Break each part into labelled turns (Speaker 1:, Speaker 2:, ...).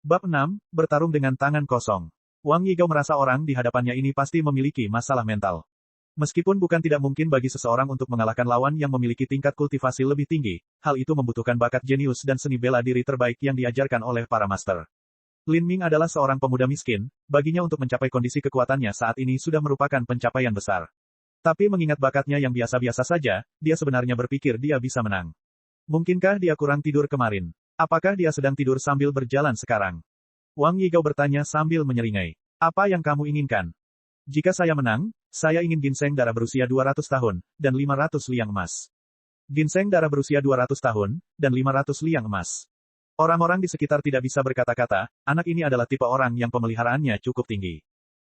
Speaker 1: Bab 6, bertarung dengan tangan kosong. Wang Yigao merasa orang di hadapannya ini pasti memiliki masalah mental. Meskipun bukan tidak mungkin bagi seseorang untuk mengalahkan lawan yang memiliki tingkat kultivasi lebih tinggi, hal itu membutuhkan bakat jenius dan seni bela diri terbaik yang diajarkan oleh para master. Lin Ming adalah seorang pemuda miskin, baginya untuk mencapai kondisi kekuatannya saat ini sudah merupakan pencapaian besar. Tapi mengingat bakatnya yang biasa-biasa saja, dia sebenarnya berpikir dia bisa menang. Mungkinkah dia kurang tidur kemarin? Apakah dia sedang tidur sambil berjalan sekarang? Wang Yigao bertanya sambil menyeringai. Apa yang kamu inginkan? Jika saya menang, saya ingin ginseng darah berusia 200 tahun, dan 500 liang emas. Ginseng darah berusia 200 tahun, dan 500 liang emas. Orang-orang di sekitar tidak bisa berkata-kata, anak ini adalah tipe orang yang pemeliharaannya cukup tinggi.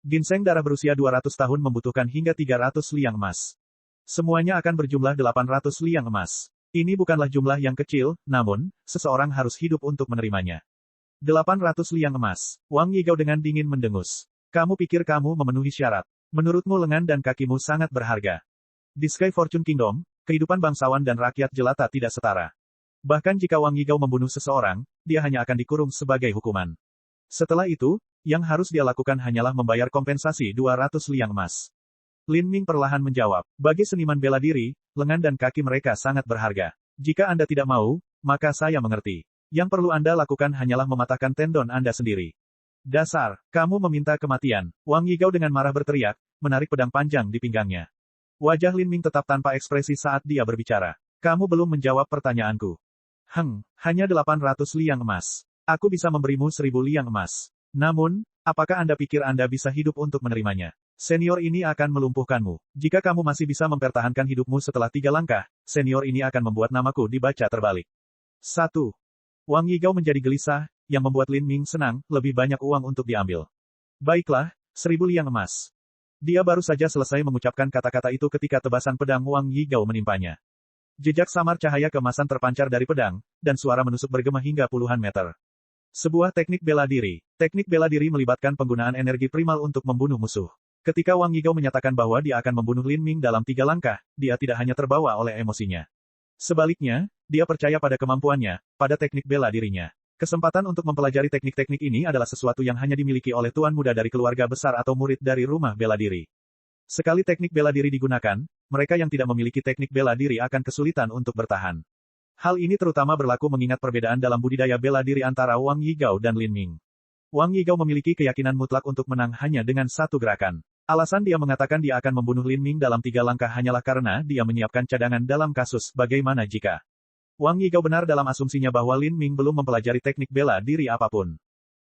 Speaker 1: Ginseng darah berusia 200 tahun membutuhkan hingga 300 liang emas. Semuanya akan berjumlah 800 liang emas. Ini bukanlah jumlah yang kecil, namun, seseorang harus hidup untuk menerimanya. 800 liang emas. Wang Yigao dengan dingin mendengus. Kamu pikir kamu memenuhi syarat. Menurutmu lengan dan kakimu sangat berharga. Di Sky Fortune Kingdom, kehidupan bangsawan dan rakyat jelata tidak setara. Bahkan jika Wang Yigao membunuh seseorang, dia hanya akan dikurung sebagai hukuman. Setelah itu, yang harus dia lakukan hanyalah membayar kompensasi 200 liang emas. Lin Ming perlahan menjawab, bagi seniman bela diri, lengan dan kaki mereka sangat berharga. Jika Anda tidak mau, maka saya mengerti. Yang perlu Anda lakukan hanyalah mematahkan tendon Anda sendiri. Dasar, kamu meminta kematian. Wang Yigao dengan marah berteriak, menarik pedang panjang di pinggangnya. Wajah Lin Ming tetap tanpa ekspresi saat dia berbicara. Kamu belum menjawab pertanyaanku. Hanya 800 liang emas. Aku bisa memberimu 1000 liang emas. Namun, apakah Anda pikir Anda bisa hidup untuk menerimanya? Senior ini akan melumpuhkanmu. Jika kamu masih bisa mempertahankan hidupmu setelah 3 langkah, senior ini akan membuat namaku dibaca terbalik. 1. Wang Yigao menjadi gelisah, yang membuat Lin Ming senang, lebih banyak uang untuk diambil. Baiklah, 1000 liang emas. Dia baru saja selesai mengucapkan kata-kata itu ketika tebasan pedang Wang Yigao menimpanya. Jejak samar cahaya keemasan terpancar dari pedang, dan suara menusuk bergema hingga puluhan meter. Sebuah teknik bela diri. Teknik bela diri melibatkan penggunaan energi primal untuk membunuh musuh. Ketika Wang Yigao menyatakan bahwa dia akan membunuh Lin Ming dalam 3 langkah, dia tidak hanya terbawa oleh emosinya. Sebaliknya, dia percaya pada kemampuannya, pada teknik bela dirinya. Kesempatan untuk mempelajari teknik-teknik ini adalah sesuatu yang hanya dimiliki oleh tuan muda dari keluarga besar atau murid dari rumah bela diri. Sekali teknik bela diri digunakan, mereka yang tidak memiliki teknik bela diri akan kesulitan untuk bertahan. Hal ini terutama berlaku mengingat perbedaan dalam budidaya bela diri antara Wang Yigao dan Lin Ming. Wang Yigao memiliki keyakinan mutlak untuk menang hanya dengan 1 gerakan. Alasan dia mengatakan dia akan membunuh Lin Ming dalam 3 langkah hanyalah karena dia menyiapkan cadangan dalam kasus bagaimana jika Wang Yigao benar dalam asumsinya bahwa Lin Ming belum mempelajari teknik bela diri apapun.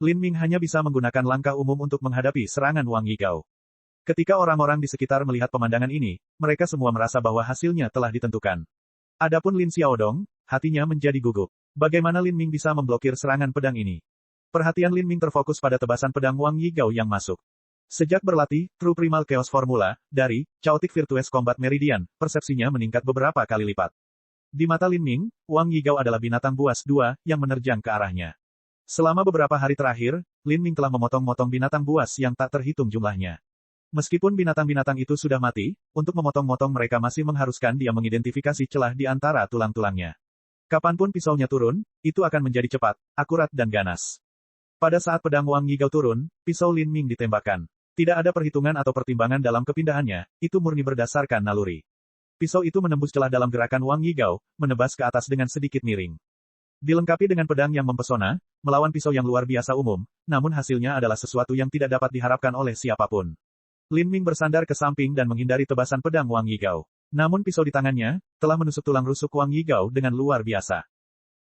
Speaker 1: Lin Ming hanya bisa menggunakan langkah umum untuk menghadapi serangan Wang Yigao. Ketika orang-orang di sekitar melihat pemandangan ini, mereka semua merasa bahwa hasilnya telah ditentukan. Adapun Lin Xiaodong, hatinya menjadi gugup. Bagaimana Lin Ming bisa memblokir serangan pedang ini? Perhatian Lin Ming terfokus pada tebasan pedang Wang Yigao yang masuk. Sejak berlatih, True Primal Chaos Formula, dari Chaotic Virtuous Combat Meridian, persepsinya meningkat beberapa kali lipat. Di mata Lin Ming, Wang Yigao adalah binatang buas 2, yang menerjang ke arahnya. Selama beberapa hari terakhir, Lin Ming telah memotong-motong binatang buas yang tak terhitung jumlahnya. Meskipun binatang-binatang itu sudah mati, untuk memotong-motong mereka masih mengharuskan dia mengidentifikasi celah di antara tulang-tulangnya. Kapanpun pisaunya turun, itu akan menjadi cepat, akurat dan ganas. Pada saat pedang Wang Yigao turun, pisau Lin Ming ditembakkan. Tidak ada perhitungan atau pertimbangan dalam kepindahannya, itu murni berdasarkan naluri. Pisau itu menembus celah dalam gerakan Wang Yigao, menebas ke atas dengan sedikit miring. Dilengkapi dengan pedang yang mempesona, melawan pisau yang luar biasa umum, namun hasilnya adalah sesuatu yang tidak dapat diharapkan oleh siapapun. Lin Ming bersandar ke samping dan menghindari tebasan pedang Wang Yigao. Namun pisau di tangannya, telah menusuk tulang rusuk Wang Yigao dengan luar biasa.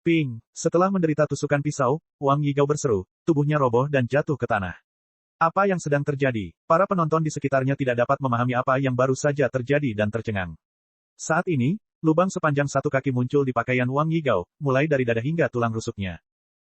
Speaker 1: Ping! Setelah menderita tusukan pisau, Wang Yigao berseru, tubuhnya roboh dan jatuh ke tanah. Apa yang sedang terjadi? Para penonton di sekitarnya tidak dapat memahami apa yang baru saja terjadi dan tercengang. Saat ini, lubang sepanjang 1 kaki muncul di pakaian Wang Yigao, mulai dari dada hingga tulang rusuknya.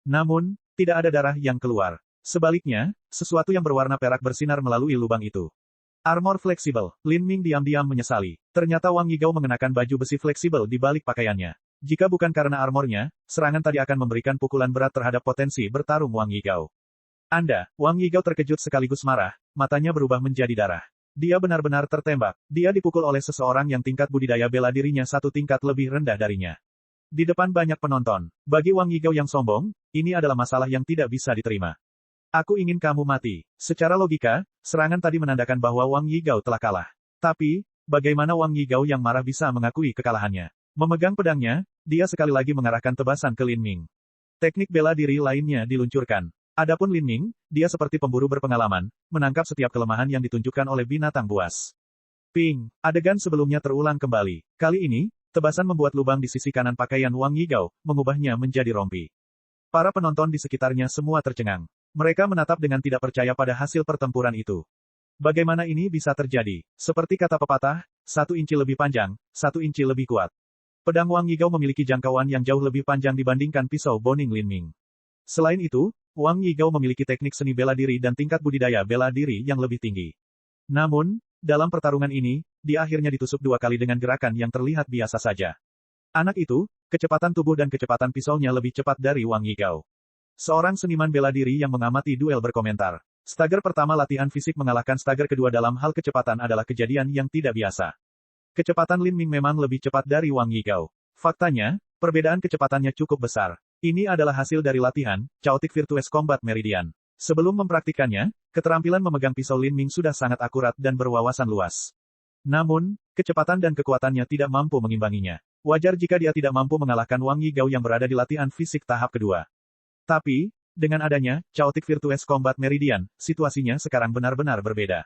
Speaker 1: Namun, tidak ada darah yang keluar. Sebaliknya, sesuatu yang berwarna perak bersinar melalui lubang itu. Armor fleksibel. Lin Ming diam-diam menyesali. Ternyata Wang Yigao mengenakan baju besi fleksibel di balik pakaiannya. Jika bukan karena armornya, serangan tadi akan memberikan pukulan berat terhadap potensi bertarung Wang Yigao. Wang Yigao terkejut sekaligus marah, matanya berubah menjadi darah. Dia benar-benar tertembak. Dia dipukul oleh seseorang yang tingkat budidaya bela dirinya 1 tingkat lebih rendah darinya. Di depan banyak penonton, bagi Wang Yigao yang sombong, ini adalah masalah yang tidak bisa diterima. Aku ingin kamu mati. Secara logika, serangan tadi menandakan bahwa Wang Yigao telah kalah. Tapi, bagaimana Wang Yigao yang marah bisa mengakui kekalahannya? Memegang pedangnya, dia sekali lagi mengarahkan tebasan ke Lin Ming. Teknik bela diri lainnya diluncurkan. Adapun Lin Ming, dia seperti pemburu berpengalaman, menangkap setiap kelemahan yang ditunjukkan oleh binatang buas. Ping, adegan sebelumnya terulang kembali. Kali ini, tebasan membuat lubang di sisi kanan pakaian Wang Yigao, mengubahnya menjadi rompi. Para penonton di sekitarnya semua tercengang. Mereka menatap dengan tidak percaya pada hasil pertempuran itu. Bagaimana ini bisa terjadi? Seperti kata pepatah, 1 inci lebih panjang, 1 inci lebih kuat. Pedang Wang Yigao memiliki jangkauan yang jauh lebih panjang dibandingkan pisau boning Lin Ming. Selain itu, Wang Yigao memiliki teknik seni bela diri dan tingkat budidaya bela diri yang lebih tinggi. Namun, dalam pertarungan ini, dia akhirnya ditusuk 2 kali dengan gerakan yang terlihat biasa saja. Anak itu, kecepatan tubuh dan kecepatan pisaunya lebih cepat dari Wang Yigao. Seorang seniman bela diri yang mengamati duel berkomentar. Stagger pertama latihan fisik mengalahkan stagger kedua dalam hal kecepatan adalah kejadian yang tidak biasa. Kecepatan Lin Ming memang lebih cepat dari Wang Yigao. Faktanya, perbedaan kecepatannya cukup besar. Ini adalah hasil dari latihan, Chaotic Virtuous Combat Meridian. Sebelum mempraktikannya, keterampilan memegang pisau Lin Ming sudah sangat akurat dan berwawasan luas. Namun, kecepatan dan kekuatannya tidak mampu mengimbanginya. Wajar jika dia tidak mampu mengalahkan Wang Yigao yang berada di latihan fisik tahap kedua. Tapi, dengan adanya Chaotic Virtuous Combat Meridian, situasinya sekarang benar-benar berbeda.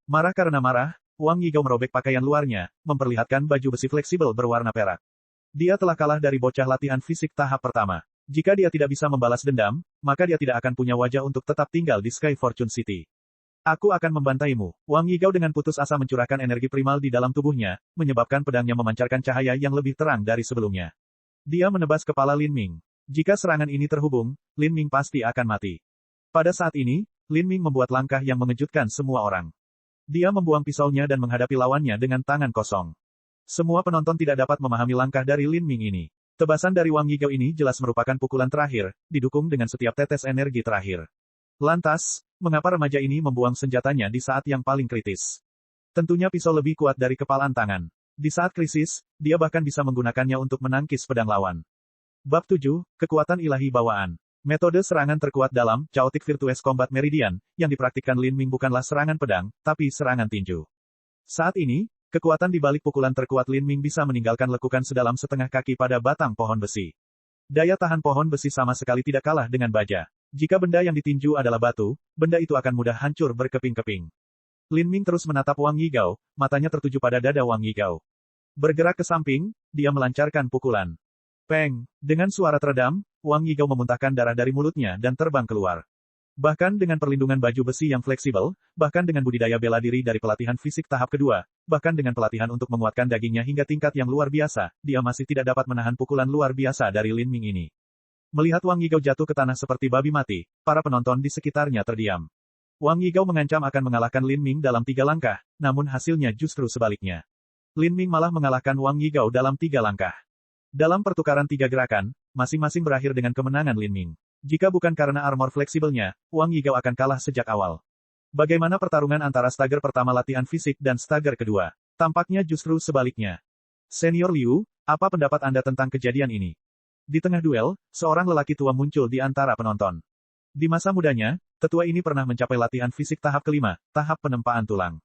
Speaker 1: Marah karena marah, Wang Yigao merobek pakaian luarnya, memperlihatkan baju besi fleksibel berwarna perak. Dia telah kalah dari bocah latihan fisik tahap pertama. Jika dia tidak bisa membalas dendam, maka dia tidak akan punya wajah untuk tetap tinggal di Sky Fortune City. Aku akan membantaimu. Wang Yigao dengan putus asa mencurahkan energi primal di dalam tubuhnya, menyebabkan pedangnya memancarkan cahaya yang lebih terang dari sebelumnya. Dia menebas kepala Lin Ming. Jika serangan ini terhubung, Lin Ming pasti akan mati. Pada saat ini, Lin Ming membuat langkah yang mengejutkan semua orang. Dia membuang pisaunya dan menghadapi lawannya dengan tangan kosong. Semua penonton tidak dapat memahami langkah dari Lin Ming ini. Tebasan dari Wang Yigao ini jelas merupakan pukulan terakhir, didukung dengan setiap tetes energi terakhir. Lantas, mengapa remaja ini membuang senjatanya di saat yang paling kritis? Tentunya pisau lebih kuat dari kepalan tangan. Di saat krisis, dia bahkan bisa menggunakannya untuk menangkis pedang lawan. Bab 7, Kekuatan Ilahi Bawaan. Metode serangan terkuat dalam Chaotic Virtuous Combat Meridian, yang dipraktikkan Lin Ming bukanlah serangan pedang, tapi serangan tinju. Saat ini, kekuatan di balik pukulan terkuat Lin Ming bisa meninggalkan lekukan sedalam setengah kaki pada batang pohon besi. Daya tahan pohon besi sama sekali tidak kalah dengan baja. Jika benda yang ditinju adalah batu, benda itu akan mudah hancur berkeping-keping. Lin Ming terus menatap Wang Yigao, matanya tertuju pada dada Wang Yigao. Bergerak ke samping, dia melancarkan pukulan. Peng! Dengan suara teredam, Wang Yigao memuntahkan darah dari mulutnya dan terbang keluar. Bahkan dengan perlindungan baju besi yang fleksibel, bahkan dengan budidaya bela diri dari pelatihan fisik tahap kedua, bahkan dengan pelatihan untuk menguatkan dagingnya hingga tingkat yang luar biasa, dia masih tidak dapat menahan pukulan luar biasa dari Lin Ming ini. Melihat Wang Yigao jatuh ke tanah seperti babi mati, para penonton di sekitarnya terdiam. Wang Yigao mengancam akan mengalahkan Lin Ming dalam 3 langkah, namun hasilnya justru sebaliknya. Lin Ming malah mengalahkan Wang Yigao dalam 3 langkah. Dalam pertukaran 3 gerakan, masing-masing berakhir dengan kemenangan Lin Ming. Jika bukan karena armor fleksibelnya, Wang Yigao akan kalah sejak awal. Bagaimana pertarungan antara stagger pertama latihan fisik dan stagger kedua? Tampaknya justru sebaliknya. Senior Liu, apa pendapat Anda tentang kejadian ini? Di tengah duel, seorang lelaki tua muncul di antara penonton. Di masa mudanya, tetua ini pernah mencapai latihan fisik tahap kelima, tahap penempaan tulang.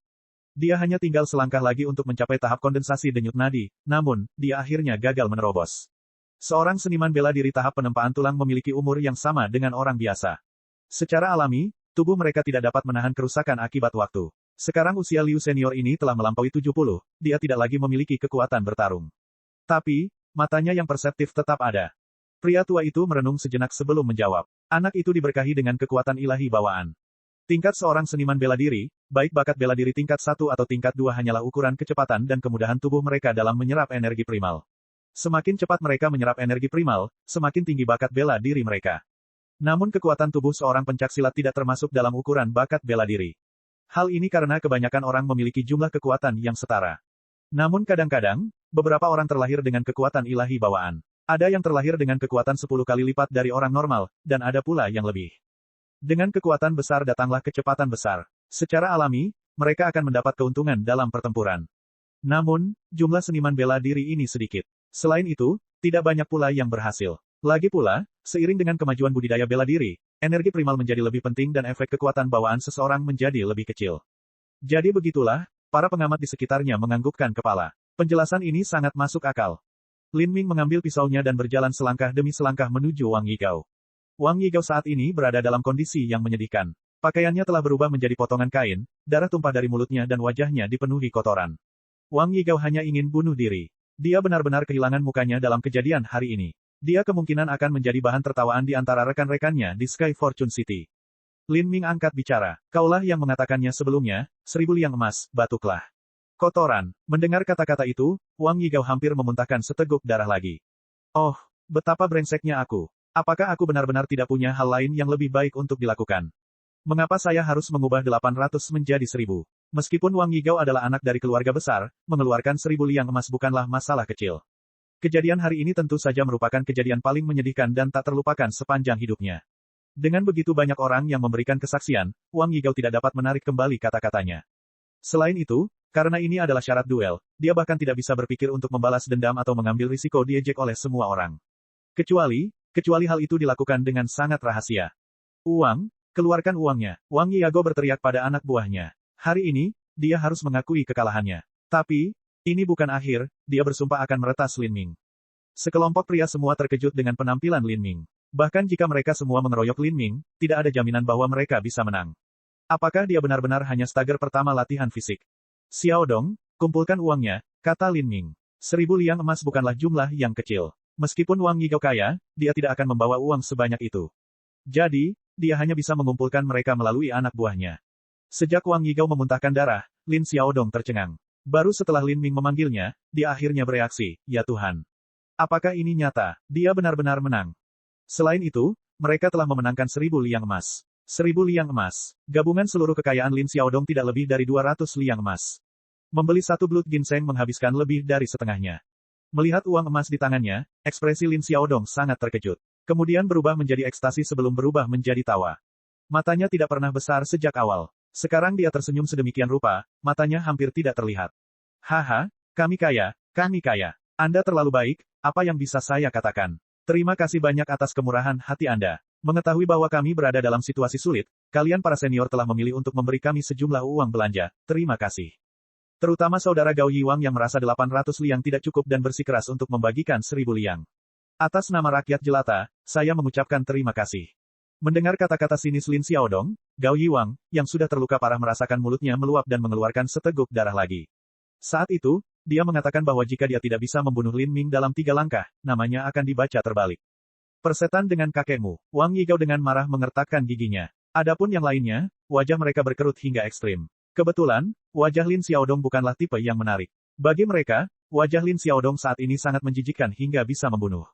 Speaker 1: Dia hanya tinggal selangkah lagi untuk mencapai tahap kondensasi denyut nadi, namun, dia akhirnya gagal menerobos. Seorang seniman bela diri tahap penempaan tulang memiliki umur yang sama dengan orang biasa. Secara alami, tubuh mereka tidak dapat menahan kerusakan akibat waktu. Sekarang usia Liu senior ini telah melampaui 70, dia tidak lagi memiliki kekuatan bertarung. Tapi, matanya yang perseptif tetap ada. Pria tua itu merenung sejenak sebelum menjawab. Anak itu diberkahi dengan kekuatan ilahi bawaan. Tingkat seorang seniman bela diri, baik bakat bela diri tingkat 1 atau tingkat 2 hanyalah ukuran kecepatan dan kemudahan tubuh mereka dalam menyerap energi primal. Semakin cepat mereka menyerap energi primal, semakin tinggi bakat bela diri mereka. Namun kekuatan tubuh seorang pencaksilat tidak termasuk dalam ukuran bakat bela diri. Hal ini karena kebanyakan orang memiliki jumlah kekuatan yang setara. Namun kadang-kadang, beberapa orang terlahir dengan kekuatan ilahi bawaan. Ada yang terlahir dengan kekuatan 10 kali lipat dari orang normal, dan ada pula yang lebih. Dengan kekuatan besar datanglah kecepatan besar. Secara alami, mereka akan mendapat keuntungan dalam pertempuran. Namun, jumlah seniman bela diri ini sedikit. Selain itu, tidak banyak pula yang berhasil. Lagi pula, seiring dengan kemajuan budidaya bela diri, energi primal menjadi lebih penting dan efek kekuatan bawaan seseorang menjadi lebih kecil. Jadi begitulah, para pengamat di sekitarnya menganggukkan kepala. Penjelasan ini sangat masuk akal. Lin Ming mengambil pisaunya dan berjalan selangkah demi selangkah menuju Wang Yigao. Wang Yigao saat ini berada dalam kondisi yang menyedihkan. Pakaiannya telah berubah menjadi potongan kain, darah tumpah dari mulutnya dan wajahnya dipenuhi kotoran. Wang Yigao hanya ingin bunuh diri. Dia benar-benar kehilangan mukanya dalam kejadian hari ini. Dia kemungkinan akan menjadi bahan tertawaan di antara rekan-rekannya di Sky Fortune City. Lin Ming angkat bicara. Kaulah yang mengatakannya sebelumnya, 1000 liang emas, batuklah. Kotoran. Mendengar kata-kata itu, Wang Yigao hampir memuntahkan seteguk darah lagi. Oh, betapa brengseknya aku. Apakah aku benar-benar tidak punya hal lain yang lebih baik untuk dilakukan? Mengapa saya harus mengubah 800 menjadi 1000? Meskipun Wang Yigao adalah anak dari keluarga besar, mengeluarkan 1000 liang emas bukanlah masalah kecil. Kejadian hari ini tentu saja merupakan kejadian paling menyedihkan dan tak terlupakan sepanjang hidupnya. Dengan begitu banyak orang yang memberikan kesaksian, Wang Yigao tidak dapat menarik kembali kata-katanya. Selain itu, karena ini adalah syarat duel, dia bahkan tidak bisa berpikir untuk membalas dendam atau mengambil risiko diejek oleh semua orang. Kecuali hal itu dilakukan dengan sangat rahasia. Uang, keluarkan uangnya. Wang Yigao berteriak pada anak buahnya. Hari ini, dia harus mengakui kekalahannya. Tapi, ini bukan akhir, dia bersumpah akan meretas Lin Ming. Sekelompok pria semua terkejut dengan penampilan Lin Ming. Bahkan jika mereka semua mengeroyok Lin Ming, tidak ada jaminan bahwa mereka bisa menang. Apakah dia benar-benar hanya stager pertama latihan fisik? Xiao Dong, kumpulkan uangnya, kata Lin Ming. 1000 liang emas bukanlah jumlah yang kecil. Meskipun Wang Yigao kaya, dia tidak akan membawa uang sebanyak itu. Jadi, dia hanya bisa mengumpulkan mereka melalui anak buahnya. Sejak Wang Yigao memuntahkan darah, Lin Xiaodong tercengang. Baru setelah Lin Ming memanggilnya, dia akhirnya bereaksi, ya Tuhan. Apakah ini nyata? Dia benar-benar menang. Selain itu, mereka telah memenangkan 1000 liang emas. 1000 liang emas. Gabungan seluruh kekayaan Lin Xiaodong tidak lebih dari 200 liang emas. Membeli satu blood ginseng menghabiskan lebih dari setengahnya. Melihat uang emas di tangannya, ekspresi Lin Xiaodong sangat terkejut. Kemudian berubah menjadi ekstasi sebelum berubah menjadi tawa. Matanya tidak pernah besar sejak awal. Sekarang dia tersenyum sedemikian rupa, matanya hampir tidak terlihat. Haha, kami kaya, kami kaya. Anda terlalu baik, apa yang bisa saya katakan? Terima kasih banyak atas kemurahan hati Anda. Mengetahui bahwa kami berada dalam situasi sulit, kalian para senior telah memilih untuk memberi kami sejumlah uang belanja. Terima kasih. Terutama saudara Gao Yiwang yang merasa 800 liang tidak cukup dan bersikeras untuk membagikan 1000 liang. Atas nama rakyat jelata, saya mengucapkan terima kasih. Mendengar kata-kata sinis Lin Xiaodong, Gao Yiwang, yang sudah terluka parah merasakan mulutnya meluap dan mengeluarkan seteguk darah lagi. Saat itu, dia mengatakan bahwa jika dia tidak bisa membunuh Lin Ming dalam 3 langkah, namanya akan dibaca terbalik. Persetan dengan kakekmu, Wang Yigao dengan marah mengertakkan giginya. Adapun yang lainnya, wajah mereka berkerut hingga ekstrim. Kebetulan, wajah Lin Xiaodong bukanlah tipe yang menarik. Bagi mereka, wajah Lin Xiaodong saat ini sangat menjijikkan hingga bisa membunuh.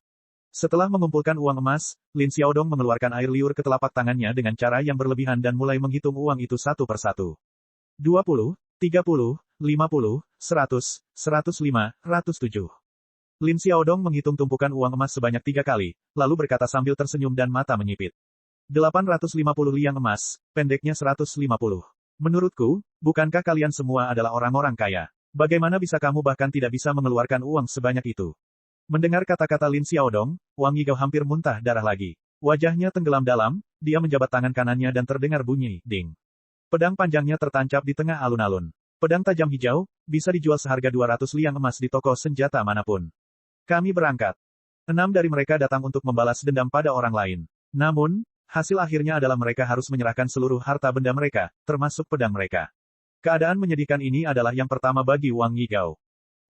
Speaker 1: Setelah mengumpulkan uang emas, Lin Xiaodong mengeluarkan air liur ke telapak tangannya dengan cara yang berlebihan dan mulai menghitung uang itu satu persatu. 20, 30, 50, 100, 105, 107. Lin Xiaodong menghitung tumpukan uang emas sebanyak 3 kali, lalu berkata sambil tersenyum dan mata menyipit. 850 liang emas, pendeknya 150. Menurutku, bukankah kalian semua adalah orang-orang kaya? Bagaimana bisa kamu bahkan tidak bisa mengeluarkan uang sebanyak itu? Mendengar kata-kata Lin Xiaodong, Wang Yigao hampir muntah darah lagi. Wajahnya tenggelam dalam, dia menjabat tangan kanannya dan terdengar bunyi, ding. Pedang panjangnya tertancap di tengah alun-alun. Pedang tajam hijau, bisa dijual seharga 200 liang emas di toko senjata manapun. Kami berangkat. 6 dari mereka datang untuk membalas dendam pada orang lain. Namun, hasil akhirnya adalah mereka harus menyerahkan seluruh harta benda mereka, termasuk pedang mereka. Keadaan menyedihkan ini adalah yang pertama bagi Wang Yigao.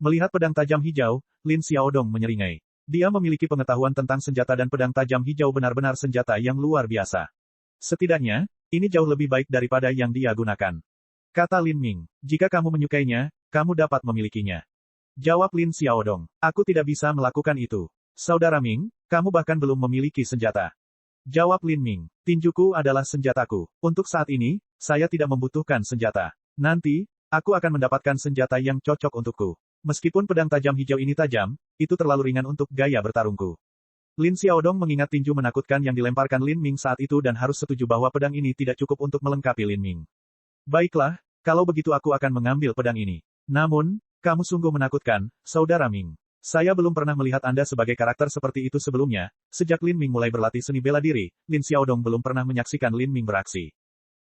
Speaker 1: Melihat pedang tajam hijau, Lin Xiaodong menyeringai. Dia memiliki pengetahuan tentang senjata dan pedang tajam hijau benar-benar senjata yang luar biasa. Setidaknya, ini jauh lebih baik daripada yang dia gunakan. Kata Lin Ming, jika kamu menyukainya, kamu dapat memilikinya. Jawab Lin Xiaodong, aku tidak bisa melakukan itu. Saudara Ming, kamu bahkan belum memiliki senjata. Jawab Lin Ming, tinjuku adalah senjataku. Untuk saat ini, saya tidak membutuhkan senjata. Nanti, aku akan mendapatkan senjata yang cocok untukku. Meskipun pedang tajam hijau ini tajam, itu terlalu ringan untuk gaya bertarungku. Lin Xiaodong mengingat tinju menakutkan yang dilemparkan Lin Ming saat itu dan harus setuju bahwa pedang ini tidak cukup untuk melengkapi Lin Ming. Baiklah, kalau begitu aku akan mengambil pedang ini. Namun, kamu sungguh menakutkan, Saudara Ming. Saya belum pernah melihat Anda sebagai karakter seperti itu sebelumnya. Sejak Lin Ming mulai berlatih seni bela diri, Lin Xiaodong belum pernah menyaksikan Lin Ming beraksi.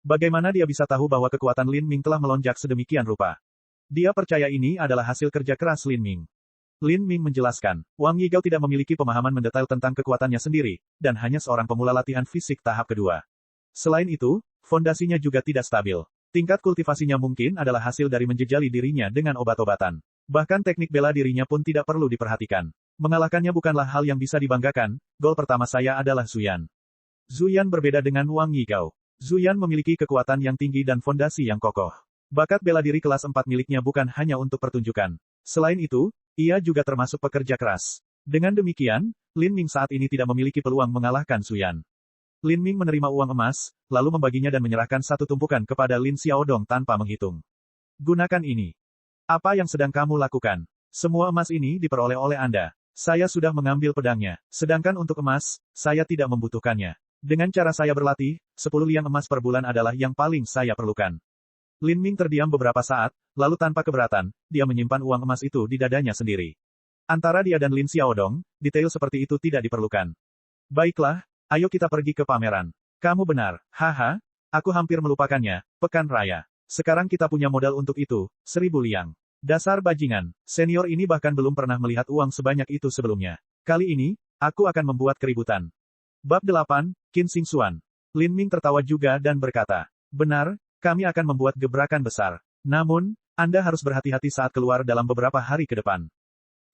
Speaker 1: Bagaimana dia bisa tahu bahwa kekuatan Lin Ming telah melonjak sedemikian rupa? Dia percaya ini adalah hasil kerja keras Lin Ming. Lin Ming menjelaskan, Wang Yigao tidak memiliki pemahaman mendetail tentang kekuatannya sendiri, dan hanya seorang pemula latihan fisik tahap kedua. Selain itu, fondasinya juga tidak stabil. Tingkat kultivasinya mungkin adalah hasil dari menjejali dirinya dengan obat-obatan. Bahkan teknik bela dirinya pun tidak perlu diperhatikan. Mengalahkannya bukanlah hal yang bisa dibanggakan, gol pertama saya adalah Zuyan. Zuyan berbeda dengan Wang Yigao. Zuyan memiliki kekuatan yang tinggi dan fondasi yang kokoh. Bakat bela diri kelas 4 miliknya bukan hanya untuk pertunjukan. Selain itu, ia juga termasuk pekerja keras. Dengan demikian, Lin Ming saat ini tidak memiliki peluang mengalahkan Zuyan. Lin Ming menerima uang emas, lalu membaginya dan menyerahkan satu tumpukan kepada Lin Xiaodong tanpa menghitung. Gunakan ini. Apa yang sedang kamu lakukan? Semua emas ini diperoleh oleh Anda. Saya sudah mengambil pedangnya. Sedangkan untuk emas, saya tidak membutuhkannya. Dengan cara saya berlatih, 10 liang emas per bulan adalah yang paling saya perlukan. Lin Ming terdiam beberapa saat, lalu tanpa keberatan, dia menyimpan uang emas itu di dadanya sendiri. Antara dia dan Lin Xiaodong, detail seperti itu tidak diperlukan. Baiklah, ayo kita pergi ke pameran. Kamu benar, haha, aku hampir melupakannya, pekan raya. Sekarang kita punya modal untuk itu, 1000 liang. Dasar bajingan, senior ini bahkan belum pernah melihat uang sebanyak itu sebelumnya. Kali ini, aku akan membuat keributan. Bab 8, Qin Xingxuan. Lin Ming tertawa juga dan berkata, benar, kami akan membuat gebrakan besar. Namun, Anda harus berhati-hati saat keluar dalam beberapa hari ke depan.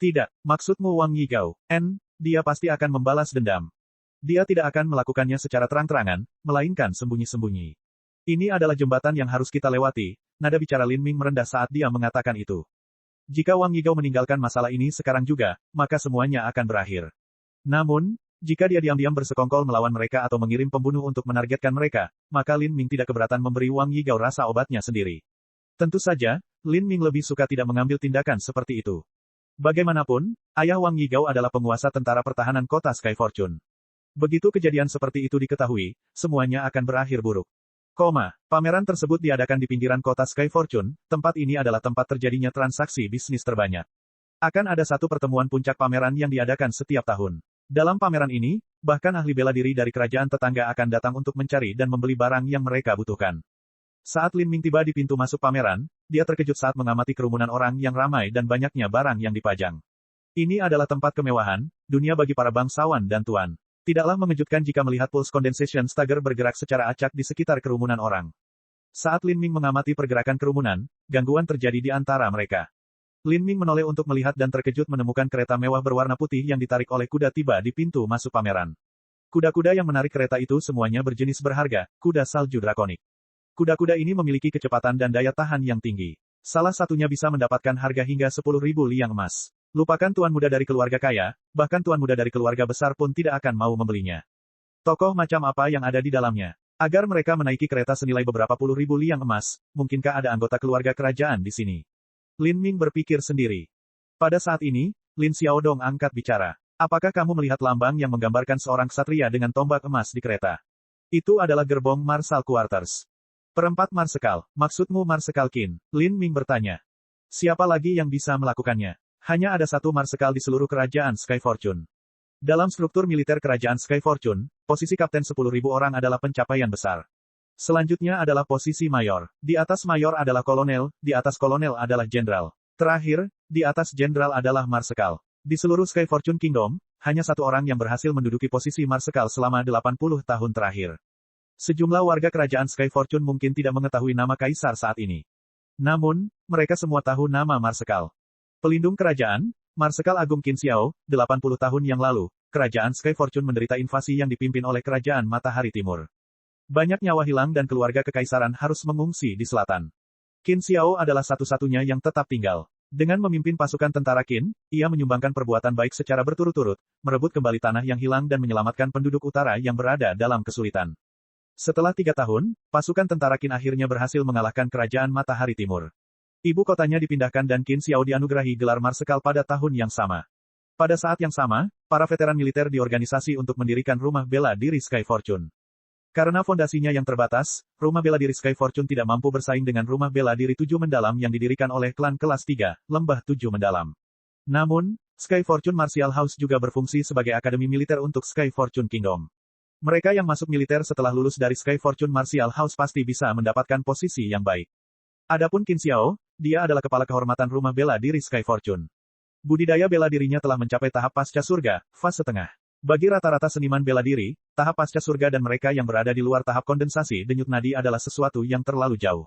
Speaker 1: Tidak, maksudmu Wang Yigao, dia pasti akan membalas dendam. Dia tidak akan melakukannya secara terang-terangan, melainkan sembunyi-sembunyi. Ini adalah jembatan yang harus kita lewati, nada bicara Lin Ming merendah saat dia mengatakan itu. Jika Wang Yigao meninggalkan masalah ini sekarang juga, maka semuanya akan berakhir. Namun, jika dia diam-diam bersekongkol melawan mereka atau mengirim pembunuh untuk menargetkan mereka, maka Lin Ming tidak keberatan memberi Wang Yigao rasa obatnya sendiri. Tentu saja, Lin Ming lebih suka tidak mengambil tindakan seperti itu. Bagaimanapun, ayah Wang Yigao adalah penguasa tentara pertahanan kota Sky Fortune. Begitu kejadian seperti itu diketahui, semuanya akan berakhir buruk. Pameran tersebut diadakan di pinggiran kota Sky Fortune, tempat ini adalah tempat terjadinya transaksi bisnis terbanyak. Akan ada satu pertemuan puncak pameran yang diadakan setiap tahun. Dalam pameran ini, bahkan ahli bela diri dari kerajaan tetangga akan datang untuk mencari dan membeli barang yang mereka butuhkan. Saat Lin Ming tiba di pintu masuk pameran, dia terkejut saat mengamati kerumunan orang yang ramai dan banyaknya barang yang dipajang. Ini adalah tempat kemewahan, dunia bagi para bangsawan dan tuan. Tidaklah mengejutkan jika melihat pulse condensation stagger bergerak secara acak di sekitar kerumunan orang. Saat Lin Ming mengamati pergerakan kerumunan, gangguan terjadi di antara mereka. Lin Ming menoleh untuk melihat dan terkejut menemukan kereta mewah berwarna putih yang ditarik oleh kuda tiba di pintu masuk pameran. Kuda-kuda yang menarik kereta itu semuanya berjenis berharga, kuda salju drakonik. Kuda-kuda ini memiliki kecepatan dan daya tahan yang tinggi. Salah satunya bisa mendapatkan harga hingga 10.000 liang emas. Lupakan tuan muda dari keluarga kaya, bahkan tuan muda dari keluarga besar pun tidak akan mau membelinya. Tokoh macam apa yang ada di dalamnya? Agar mereka menaiki kereta senilai beberapa puluh ribu liang emas, mungkinkah ada anggota keluarga kerajaan di sini? Lin Ming berpikir sendiri. Pada saat ini, Lin Xiaodong angkat bicara. Apakah kamu melihat lambang yang menggambarkan seorang ksatria dengan tombak emas di kereta? Itu adalah gerbong Marshal Quarters. Perempat Marsekal, maksudmu Marsekal Qin? Lin Ming bertanya. Siapa lagi yang bisa melakukannya? Hanya ada satu marsekal di seluruh kerajaan Sky Fortune. Dalam struktur militer kerajaan Sky Fortune, posisi kapten 10.000 orang adalah pencapaian besar. Selanjutnya adalah posisi mayor. Di atas mayor adalah kolonel, di atas kolonel adalah jenderal. Terakhir, di atas jenderal adalah marsekal. Di seluruh Sky Fortune Kingdom, hanya satu orang yang berhasil menduduki posisi marsekal selama 80 tahun terakhir. Sejumlah warga kerajaan Sky Fortune mungkin tidak mengetahui nama kaisar saat ini. Namun, mereka semua tahu nama marsekal. Pelindung kerajaan, Marsekal Agung Qin Xiao, 80 tahun yang lalu, kerajaan Sky Fortune menderita invasi yang dipimpin oleh kerajaan Matahari Timur. Banyak nyawa hilang dan keluarga kekaisaran harus mengungsi di selatan. Qin Xiao adalah satu-satunya yang tetap tinggal. Dengan memimpin pasukan tentara Qin, ia menyumbangkan perbuatan baik secara berturut-turut, merebut kembali tanah yang hilang dan menyelamatkan penduduk utara yang berada dalam kesulitan. Setelah 3 tahun, pasukan tentara Qin akhirnya berhasil mengalahkan kerajaan Matahari Timur. Ibu kotanya dipindahkan dan Qin Xiao dianugerahi gelar marsekal pada tahun yang sama. Pada saat yang sama, para veteran militer diorganisasi untuk mendirikan rumah bela diri Sky Fortune. Karena fondasinya yang terbatas, rumah bela diri Sky Fortune tidak mampu bersaing dengan rumah bela diri 7 mendalam yang didirikan oleh klan kelas 3, Lembah 7 Mendalam. Namun, Sky Fortune Martial House juga berfungsi sebagai akademi militer untuk Sky Fortune Kingdom. Mereka yang masuk militer setelah lulus dari Sky Fortune Martial House pasti bisa mendapatkan posisi yang baik. Adapun Qin Xiao, dia adalah kepala kehormatan rumah bela diri Sky Fortune. Budidaya bela dirinya telah mencapai tahap pasca surga, fase tengah. Bagi rata-rata seniman bela diri, tahap pasca surga dan mereka yang berada di luar tahap kondensasi denyut nadi adalah sesuatu yang terlalu jauh.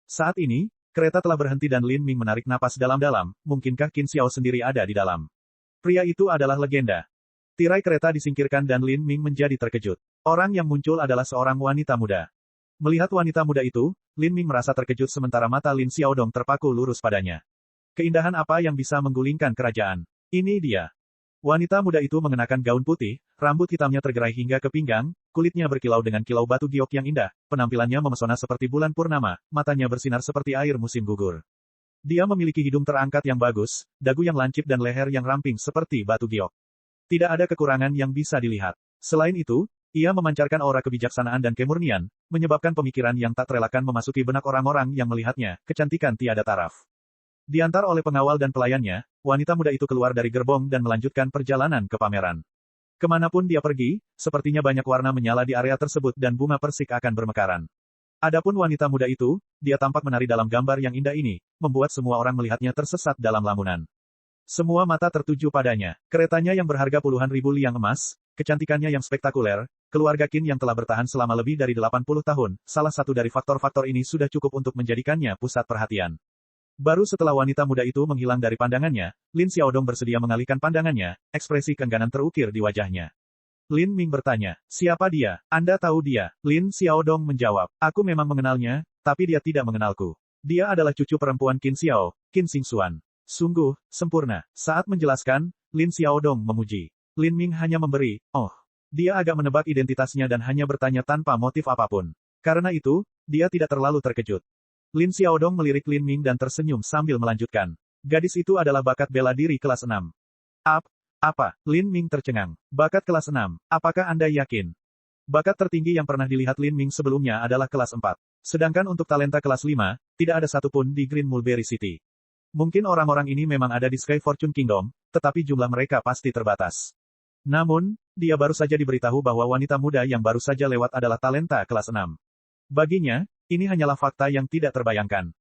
Speaker 1: Saat ini, kereta telah berhenti dan Lin Ming menarik napas dalam-dalam, mungkinkah Qin Xiao sendiri ada di dalam? Pria itu adalah legenda. Tirai kereta disingkirkan dan Lin Ming menjadi terkejut. Orang yang muncul adalah seorang wanita muda. Melihat wanita muda itu, Lin Ming merasa terkejut sementara mata Lin Xiaodong terpaku lurus padanya. Keindahan apa yang bisa menggulingkan kerajaan? Ini dia. Wanita muda itu mengenakan gaun putih, rambut hitamnya tergerai hingga ke pinggang, kulitnya berkilau dengan kilau batu giok yang indah, penampilannya memesona seperti bulan purnama, matanya bersinar seperti air musim gugur. Dia memiliki hidung terangkat yang bagus, dagu yang lancip dan leher yang ramping seperti batu giok. Tidak ada kekurangan yang bisa dilihat. Selain itu, ia memancarkan aura kebijaksanaan dan kemurnian, menyebabkan pemikiran yang tak terelakkan memasuki benak orang-orang yang melihatnya, kecantikan tiada taraf. Diantar oleh pengawal dan pelayannya, wanita muda itu keluar dari gerbong dan melanjutkan perjalanan ke pameran. Kemanapun dia pergi, sepertinya banyak warna menyala di area tersebut dan bunga persik akan bermekaran. Adapun wanita muda itu, dia tampak menari dalam gambar yang indah ini, membuat semua orang melihatnya tersesat dalam lamunan. Semua mata tertuju padanya. Keretanya yang berharga puluhan ribu liang emas, kecantikannya yang spektakuler, keluarga Qin yang telah bertahan selama lebih dari 80 tahun, salah satu dari faktor-faktor ini sudah cukup untuk menjadikannya pusat perhatian. Baru setelah wanita muda itu menghilang dari pandangannya, Lin Xiaodong bersedia mengalihkan pandangannya, ekspresi keengganan terukir di wajahnya. Lin Ming bertanya, siapa dia? Anda tahu dia? Lin Xiaodong menjawab, aku memang mengenalnya, tapi dia tidak mengenalku. Dia adalah cucu perempuan Qin Xiao, Qin Xingxuan. Sungguh, sempurna. Saat menjelaskan, Lin Xiaodong memuji. Lin Ming hanya memberi, oh. Dia agak menebak identitasnya dan hanya bertanya tanpa motif apapun. Karena itu, dia tidak terlalu terkejut. Lin Xiaodong melirik Lin Ming dan tersenyum sambil melanjutkan. Gadis itu adalah bakat bela diri kelas 6. Apa? Lin Ming tercengang. Bakat kelas 6, apakah Anda yakin? Bakat tertinggi yang pernah dilihat Lin Ming sebelumnya adalah kelas 4. Sedangkan untuk talenta kelas 5, tidak ada satupun di Green Mulberry City. Mungkin orang-orang ini memang ada di Sky Fortune Kingdom, tetapi jumlah mereka pasti terbatas. Namun, dia baru saja diberitahu bahwa wanita muda yang baru saja lewat adalah talenta kelas 6. Baginya, ini hanyalah fakta yang tidak terbayangkan.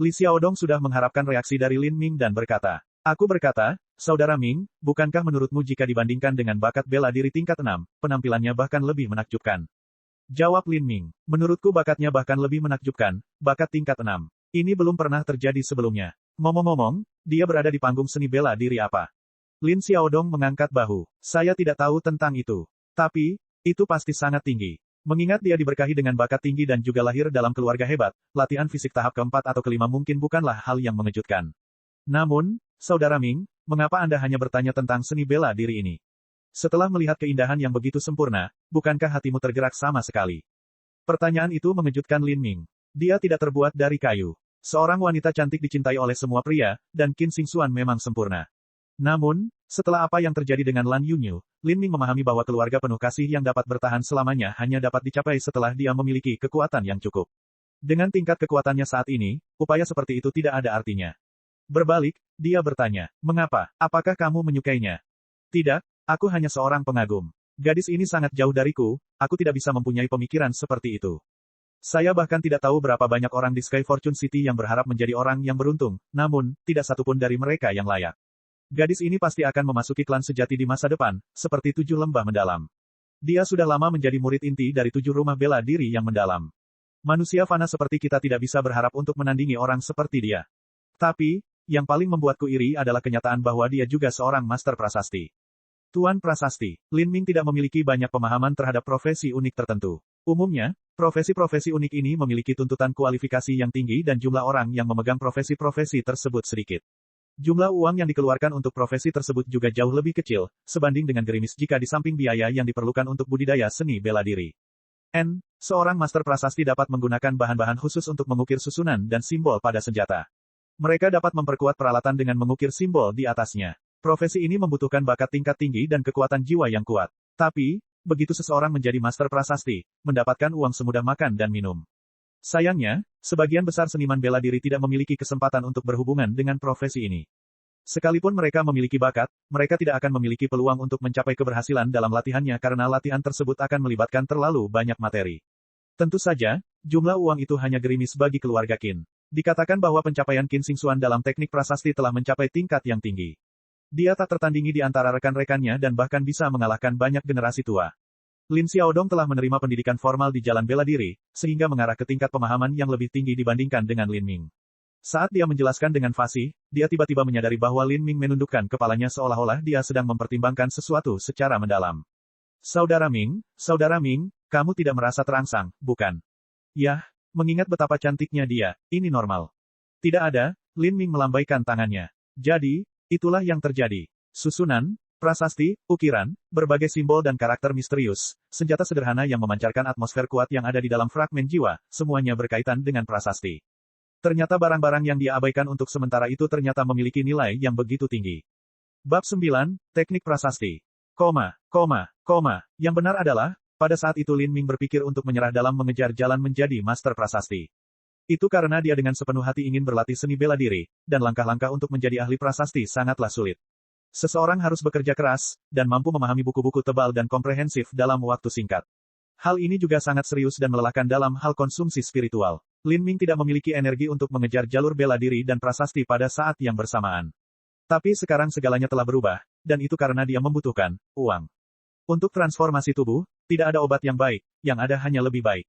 Speaker 1: Li Xiaodong sudah mengharapkan reaksi dari Lin Ming dan berkata, aku berkata, Saudara Ming, bukankah menurutmu jika dibandingkan dengan bakat bela diri tingkat 6, penampilannya bahkan lebih menakjubkan? Jawab Lin Ming, menurutku bakatnya bahkan lebih menakjubkan, bakat tingkat 6. Ini belum pernah terjadi sebelumnya. Ngomong-ngomong, dia berada di panggung seni bela diri apa? Lin Xiaodong mengangkat bahu. Saya tidak tahu tentang itu. Tapi, itu pasti sangat tinggi. Mengingat dia diberkahi dengan bakat tinggi dan juga lahir dalam keluarga hebat, latihan fisik tahap keempat atau kelima mungkin bukanlah hal yang mengejutkan. Namun, Saudara Ming, mengapa Anda hanya bertanya tentang seni bela diri ini? Setelah melihat keindahan yang begitu sempurna, bukankah hatimu tergerak sama sekali? Pertanyaan itu mengejutkan Lin Ming. Dia tidak terbuat dari kayu. Seorang wanita cantik dicintai oleh semua pria, dan Qin Xingxuan memang sempurna. Namun, setelah apa yang terjadi dengan Lan Yunyu, Lin Ming memahami bahwa keluarga penuh kasih yang dapat bertahan selamanya hanya dapat dicapai setelah dia memiliki kekuatan yang cukup. Dengan tingkat kekuatannya saat ini, upaya seperti itu tidak ada artinya. Berbalik, dia bertanya, mengapa? Apakah kamu menyukainya? Tidak, aku hanya seorang pengagum. Gadis ini sangat jauh dariku, aku tidak bisa mempunyai pemikiran seperti itu. Saya bahkan tidak tahu berapa banyak orang di Sky Fortune City yang berharap menjadi orang yang beruntung, namun, tidak satupun dari mereka yang layak. Gadis ini pasti akan memasuki klan sejati di masa depan, seperti 7 lembah mendalam. Dia sudah lama menjadi murid inti dari 7 rumah bela diri yang mendalam. Manusia fana seperti kita tidak bisa berharap untuk menandingi orang seperti dia. Tapi, yang paling membuatku iri adalah kenyataan bahwa dia juga seorang master prasasti. Tuan Prasasti, Lin Ming tidak memiliki banyak pemahaman terhadap profesi unik tertentu. Umumnya, profesi-profesi unik ini memiliki tuntutan kualifikasi yang tinggi dan jumlah orang yang memegang profesi-profesi tersebut sedikit. Jumlah uang yang dikeluarkan untuk profesi tersebut juga jauh lebih kecil, sebanding dengan gerimis jika di samping biaya yang diperlukan untuk budidaya seni bela diri. Seorang master prasasti dapat menggunakan bahan-bahan khusus untuk mengukir susunan dan simbol pada senjata. Mereka dapat memperkuat peralatan dengan mengukir simbol di atasnya. Profesi ini membutuhkan bakat tingkat tinggi dan kekuatan jiwa yang kuat. Tapi, begitu seseorang menjadi master prasasti, mendapatkan uang semudah makan dan minum. Sayangnya, sebagian besar seniman bela diri tidak memiliki kesempatan untuk berhubungan dengan profesi ini. Sekalipun mereka memiliki bakat, mereka tidak akan memiliki peluang untuk mencapai keberhasilan dalam latihannya karena latihan tersebut akan melibatkan terlalu banyak materi. Tentu saja, jumlah uang itu hanya gerimis bagi keluarga Qin. Dikatakan bahwa pencapaian Qin Xingxuan dalam teknik prasasti telah mencapai tingkat yang tinggi. Dia tak tertandingi di antara rekan-rekannya dan bahkan bisa mengalahkan banyak generasi tua. Lin Xiaodong telah menerima pendidikan formal di jalan bela diri, sehingga mengarah ke tingkat pemahaman yang lebih tinggi dibandingkan dengan Lin Ming. Saat dia menjelaskan dengan fasih, dia tiba-tiba menyadari bahwa Lin Ming menundukkan kepalanya seolah-olah dia sedang mempertimbangkan sesuatu secara mendalam. Saudara Ming, kamu tidak merasa terangsang, bukan? Yah, mengingat betapa cantiknya dia, ini normal. Tidak ada, Lin Ming melambaikan tangannya. Jadi, itulah yang terjadi. Susunan, prasasti, ukiran, berbagai simbol dan karakter misterius, senjata sederhana yang memancarkan atmosfer kuat yang ada di dalam fragmen jiwa, semuanya berkaitan dengan prasasti. Ternyata barang-barang yang dia abaikan untuk sementara itu ternyata memiliki nilai yang begitu tinggi. Bab 9, Teknik Prasasti. Yang benar adalah, pada saat itu Lin Ming berpikir untuk menyerah dalam mengejar jalan menjadi master prasasti. Itu karena dia dengan sepenuh hati ingin berlatih seni bela diri, dan langkah-langkah untuk menjadi ahli prasasti sangatlah sulit. Seseorang harus bekerja keras, dan mampu memahami buku-buku tebal dan komprehensif dalam waktu singkat. Hal ini juga sangat serius dan melelahkan dalam hal konsumsi spiritual. Lin Ming tidak memiliki energi untuk mengejar jalur bela diri dan prasasti pada saat yang bersamaan. Tapi sekarang segalanya telah berubah, dan itu karena dia membutuhkan uang. Untuk transformasi tubuh, tidak ada obat yang baik, yang ada hanya lebih baik.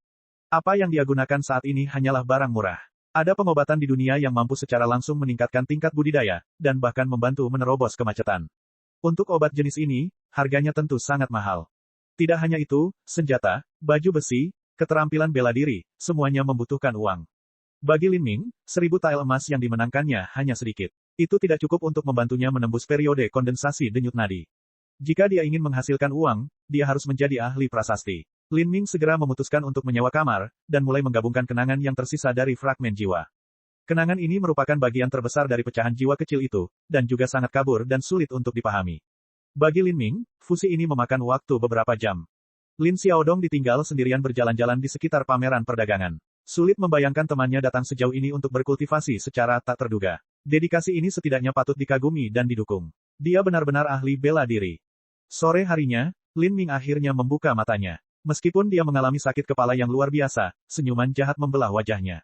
Speaker 1: Apa yang dia gunakan saat ini hanyalah barang murah. Ada pengobatan di dunia yang mampu secara langsung meningkatkan tingkat budidaya, dan bahkan membantu menerobos kemacetan. Untuk obat jenis ini, harganya tentu sangat mahal. Tidak hanya itu, senjata, baju besi, keterampilan bela diri, semuanya membutuhkan uang. Bagi Lin Ming, 1000 tael emas yang dimenangkannya hanya sedikit. Itu tidak cukup untuk membantunya menembus periode kondensasi denyut nadi. Jika dia ingin menghasilkan uang, dia harus menjadi ahli prasasti. Lin Ming segera memutuskan untuk menyewa kamar, dan mulai menggabungkan kenangan yang tersisa dari fragmen jiwa. Kenangan ini merupakan bagian terbesar dari pecahan jiwa kecil itu, dan juga sangat kabur dan sulit untuk dipahami. Bagi Lin Ming, fusi ini memakan waktu beberapa jam. Lin Xiaodong ditinggal sendirian berjalan-jalan di sekitar pameran perdagangan. Sulit membayangkan temannya datang sejauh ini untuk berkultivasi secara tak terduga. Dedikasi ini setidaknya patut dikagumi dan didukung. Dia benar-benar ahli bela diri. Sore harinya, Lin Ming akhirnya membuka matanya. Meskipun dia mengalami sakit kepala yang luar biasa, senyuman jahat membelah wajahnya.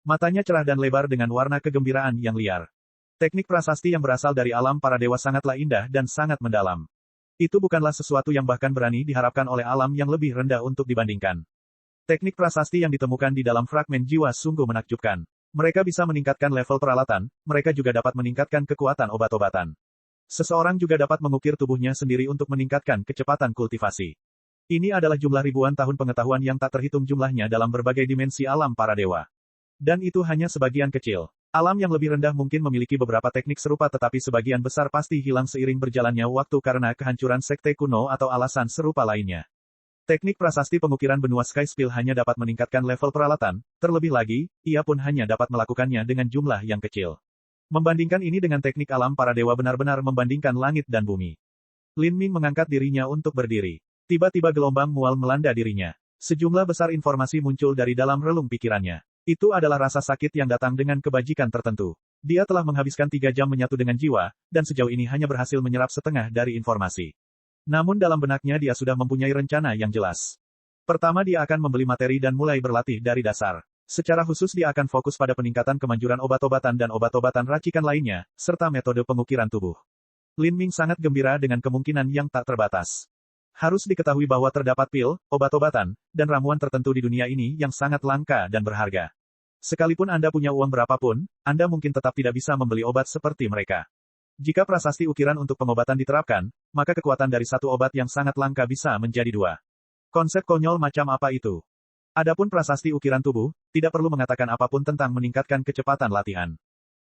Speaker 1: Matanya cerah dan lebar dengan warna kegembiraan yang liar. Teknik prasasti yang berasal dari alam para dewa sangatlah indah dan sangat mendalam. Itu bukanlah sesuatu yang bahkan berani diharapkan oleh alam yang lebih rendah untuk dibandingkan. Teknik prasasti yang ditemukan di dalam fragmen jiwa sungguh menakjubkan. Mereka bisa meningkatkan level peralatan, mereka juga dapat meningkatkan kekuatan obat-obatan. Seseorang juga dapat mengukir tubuhnya sendiri untuk meningkatkan kecepatan kultivasi. Ini adalah jumlah ribuan tahun pengetahuan yang tak terhitung jumlahnya dalam berbagai dimensi alam para dewa. Dan itu hanya sebagian kecil. Alam yang lebih rendah mungkin memiliki beberapa teknik serupa tetapi sebagian besar pasti hilang seiring berjalannya waktu karena kehancuran sekte kuno atau alasan serupa lainnya. Teknik prasasti pengukiran benua Sky Spill hanya dapat meningkatkan level peralatan, terlebih lagi, ia pun hanya dapat melakukannya dengan jumlah yang kecil. Membandingkan ini dengan teknik alam para dewa benar-benar membandingkan langit dan bumi. Lin Ming mengangkat dirinya untuk berdiri. Tiba-tiba gelombang mual melanda dirinya. Sejumlah besar informasi muncul dari dalam relung pikirannya. Itu adalah rasa sakit yang datang dengan kebajikan tertentu. Dia telah menghabiskan 3 jam menyatu dengan jiwa, dan sejauh ini hanya berhasil menyerap setengah dari informasi. Namun dalam benaknya dia sudah mempunyai rencana yang jelas. Pertama dia akan membeli materi dan mulai berlatih dari dasar. Secara khusus dia akan fokus pada peningkatan kemanjuran obat-obatan dan obat-obatan racikan lainnya, serta metode pengukiran tubuh. Lin Ming sangat gembira dengan kemungkinan yang tak terbatas. Harus diketahui bahwa terdapat pil, obat-obatan, dan ramuan tertentu di dunia ini yang sangat langka dan berharga. Sekalipun Anda punya uang berapapun, Anda mungkin tetap tidak bisa membeli obat seperti mereka. Jika prasasti ukiran untuk pengobatan diterapkan, maka kekuatan dari satu obat yang sangat langka bisa menjadi 2. Konsep konyol macam apa itu? Adapun prasasti ukiran tubuh, tidak perlu mengatakan apapun tentang meningkatkan kecepatan latihan.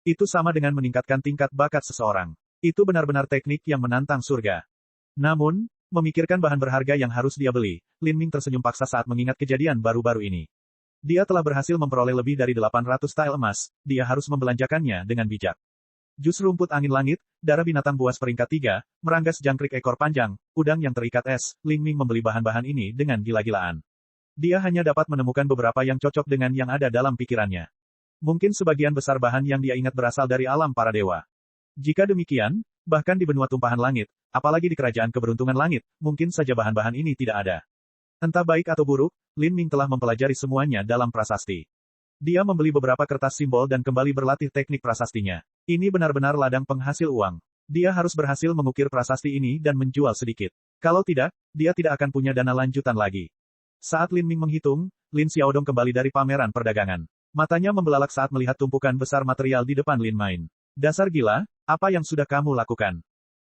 Speaker 1: Itu sama dengan meningkatkan tingkat bakat seseorang. Itu benar-benar teknik yang menantang surga. Namun, memikirkan bahan berharga yang harus dia beli, Lin Ming tersenyum paksa saat mengingat kejadian baru-baru ini. Dia telah berhasil memperoleh lebih dari 800 tael emas, dia harus membelanjakannya dengan bijak. Jus rumput angin langit, darah binatang buas peringkat 3, meranggas jangkrik ekor panjang, udang yang terikat es, Lin Ming membeli bahan-bahan ini dengan gila-gilaan. Dia hanya dapat menemukan beberapa yang cocok dengan yang ada dalam pikirannya. Mungkin sebagian besar bahan yang dia ingat berasal dari alam para dewa. Jika demikian, bahkan di benua tumpahan langit, apalagi di kerajaan keberuntungan langit, mungkin saja bahan-bahan ini tidak ada. Entah baik atau buruk, Lin Ming telah mempelajari semuanya dalam prasasti. Dia membeli beberapa kertas simbol dan kembali berlatih teknik prasastinya. Ini benar-benar ladang penghasil uang. Dia harus berhasil mengukir prasasti ini dan menjual sedikit. Kalau tidak, dia tidak akan punya dana lanjutan lagi. Saat Lin Ming menghitung, Lin Xiaodong kembali dari pameran perdagangan. Matanya membelalak saat melihat tumpukan besar material di depan Lin Main. Dasar gila, apa yang sudah kamu lakukan?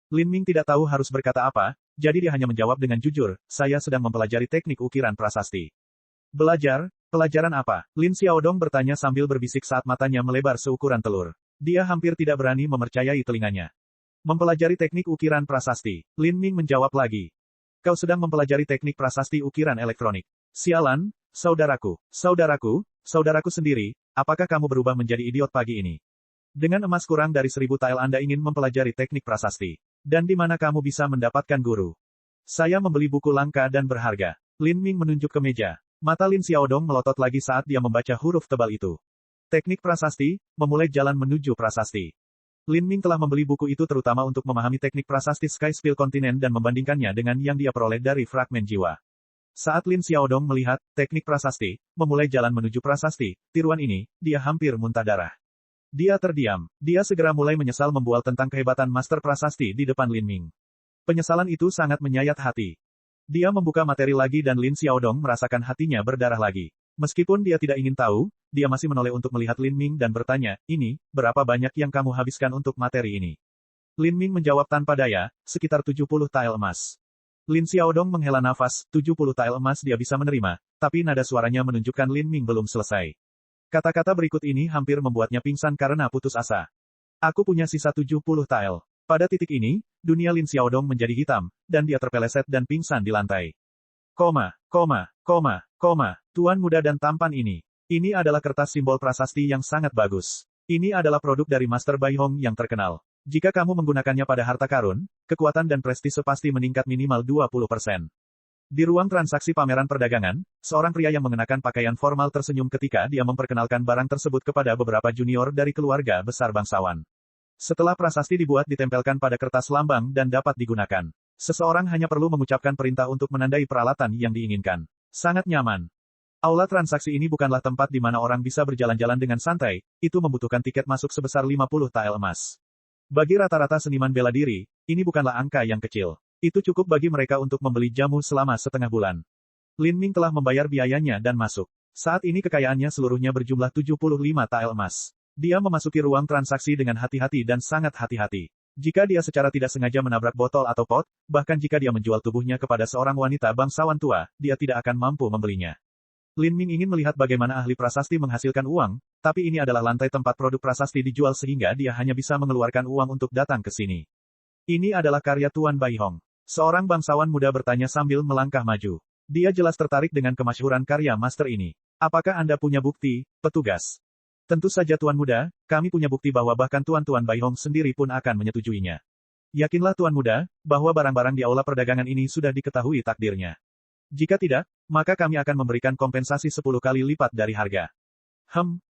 Speaker 1: Lin Ming tidak tahu harus berkata apa, jadi dia hanya menjawab dengan jujur, saya sedang mempelajari teknik ukiran prasasti. Belajar? Pelajaran apa? Lin Xiaodong bertanya sambil berbisik saat matanya melebar seukuran telur. Dia hampir tidak berani memercayai telinganya. Mempelajari teknik ukiran prasasti. Lin Ming menjawab lagi. Kau sedang mempelajari teknik prasasti ukiran elektronik. Sialan, saudaraku sendiri, apakah kamu berubah menjadi idiot pagi ini? Dengan emas kurang dari 1000 tael Anda ingin mempelajari teknik prasasti. Dan di mana kamu bisa mendapatkan guru? Saya membeli buku langka dan berharga. Lin Ming menunjuk ke meja. Mata Lin Xiaodong melotot lagi saat dia membaca huruf tebal itu. Teknik prasasti, memulai jalan menuju prasasti. Lin Ming telah membeli buku itu terutama untuk memahami teknik prasasti Sky Spill Continent dan membandingkannya dengan yang dia peroleh dari fragmen jiwa. Saat Lin Xiaodong melihat teknik prasasti, memulai jalan menuju prasasti, tiruan ini, dia hampir muntah darah. Dia terdiam. Dia segera mulai menyesal membual tentang kehebatan Master Prasasti di depan Lin Ming. Penyesalan itu sangat menyayat hati. Dia membuka materi lagi dan Lin Xiaodong merasakan hatinya berdarah lagi. Meskipun dia tidak ingin tahu, dia masih menoleh untuk melihat Lin Ming dan bertanya, ini, berapa banyak yang kamu habiskan untuk materi ini? Lin Ming menjawab tanpa daya, sekitar 70 tael emas. Lin Xiaodong menghela nafas, 70 tael emas dia bisa menerima, tapi nada suaranya menunjukkan Lin Ming belum selesai. Kata-kata berikut ini hampir membuatnya pingsan karena putus asa. Aku punya sisa 70 tael. Pada titik ini, dunia Lin Xiaodong menjadi hitam, dan dia terpeleset dan pingsan di lantai. Tuan muda dan tampan ini. Ini adalah kertas simbol prasasti yang sangat bagus. Ini adalah produk dari Master Bai Hong yang terkenal. Jika kamu menggunakannya pada harta karun, kekuatan dan prestise pasti meningkat minimal 20%. Di ruang transaksi pameran perdagangan, seorang pria yang mengenakan pakaian formal tersenyum ketika dia memperkenalkan barang tersebut kepada beberapa junior dari keluarga besar bangsawan. Setelah prasasti dibuat ditempelkan pada kertas lambang dan dapat digunakan. Seseorang hanya perlu mengucapkan perintah untuk menandai peralatan yang diinginkan. Sangat nyaman. Aula transaksi ini bukanlah tempat di mana orang bisa berjalan-jalan dengan santai, itu membutuhkan tiket masuk sebesar 50 tael emas. Bagi rata-rata seniman bela diri, ini bukanlah angka yang kecil. Itu cukup bagi mereka untuk membeli jamu selama setengah bulan. Lin Ming telah membayar biayanya dan masuk. Saat ini kekayaannya seluruhnya berjumlah 75 tael emas. Dia memasuki ruang transaksi dengan hati-hati dan sangat hati-hati. Jika dia secara tidak sengaja menabrak botol atau pot, bahkan jika dia menjual tubuhnya kepada seorang wanita bangsawan tua, dia tidak akan mampu membelinya. Lin Ming ingin melihat bagaimana ahli prasasti menghasilkan uang, tapi ini adalah lantai tempat produk prasasti dijual sehingga dia hanya bisa mengeluarkan uang untuk datang ke sini. Ini adalah karya Tuan Bai Hong. Seorang bangsawan muda bertanya sambil melangkah maju. Dia jelas tertarik dengan kemasyhuran karya master ini. Apakah Anda punya bukti, petugas? Tentu saja Tuan Muda, kami punya bukti bahwa bahkan Tuan Bai Hong sendiri pun akan menyetujuinya. Yakinlah Tuan Muda, bahwa barang-barang di aula perdagangan ini sudah diketahui takdirnya. Jika tidak, maka kami akan memberikan kompensasi 10 kali lipat dari harga.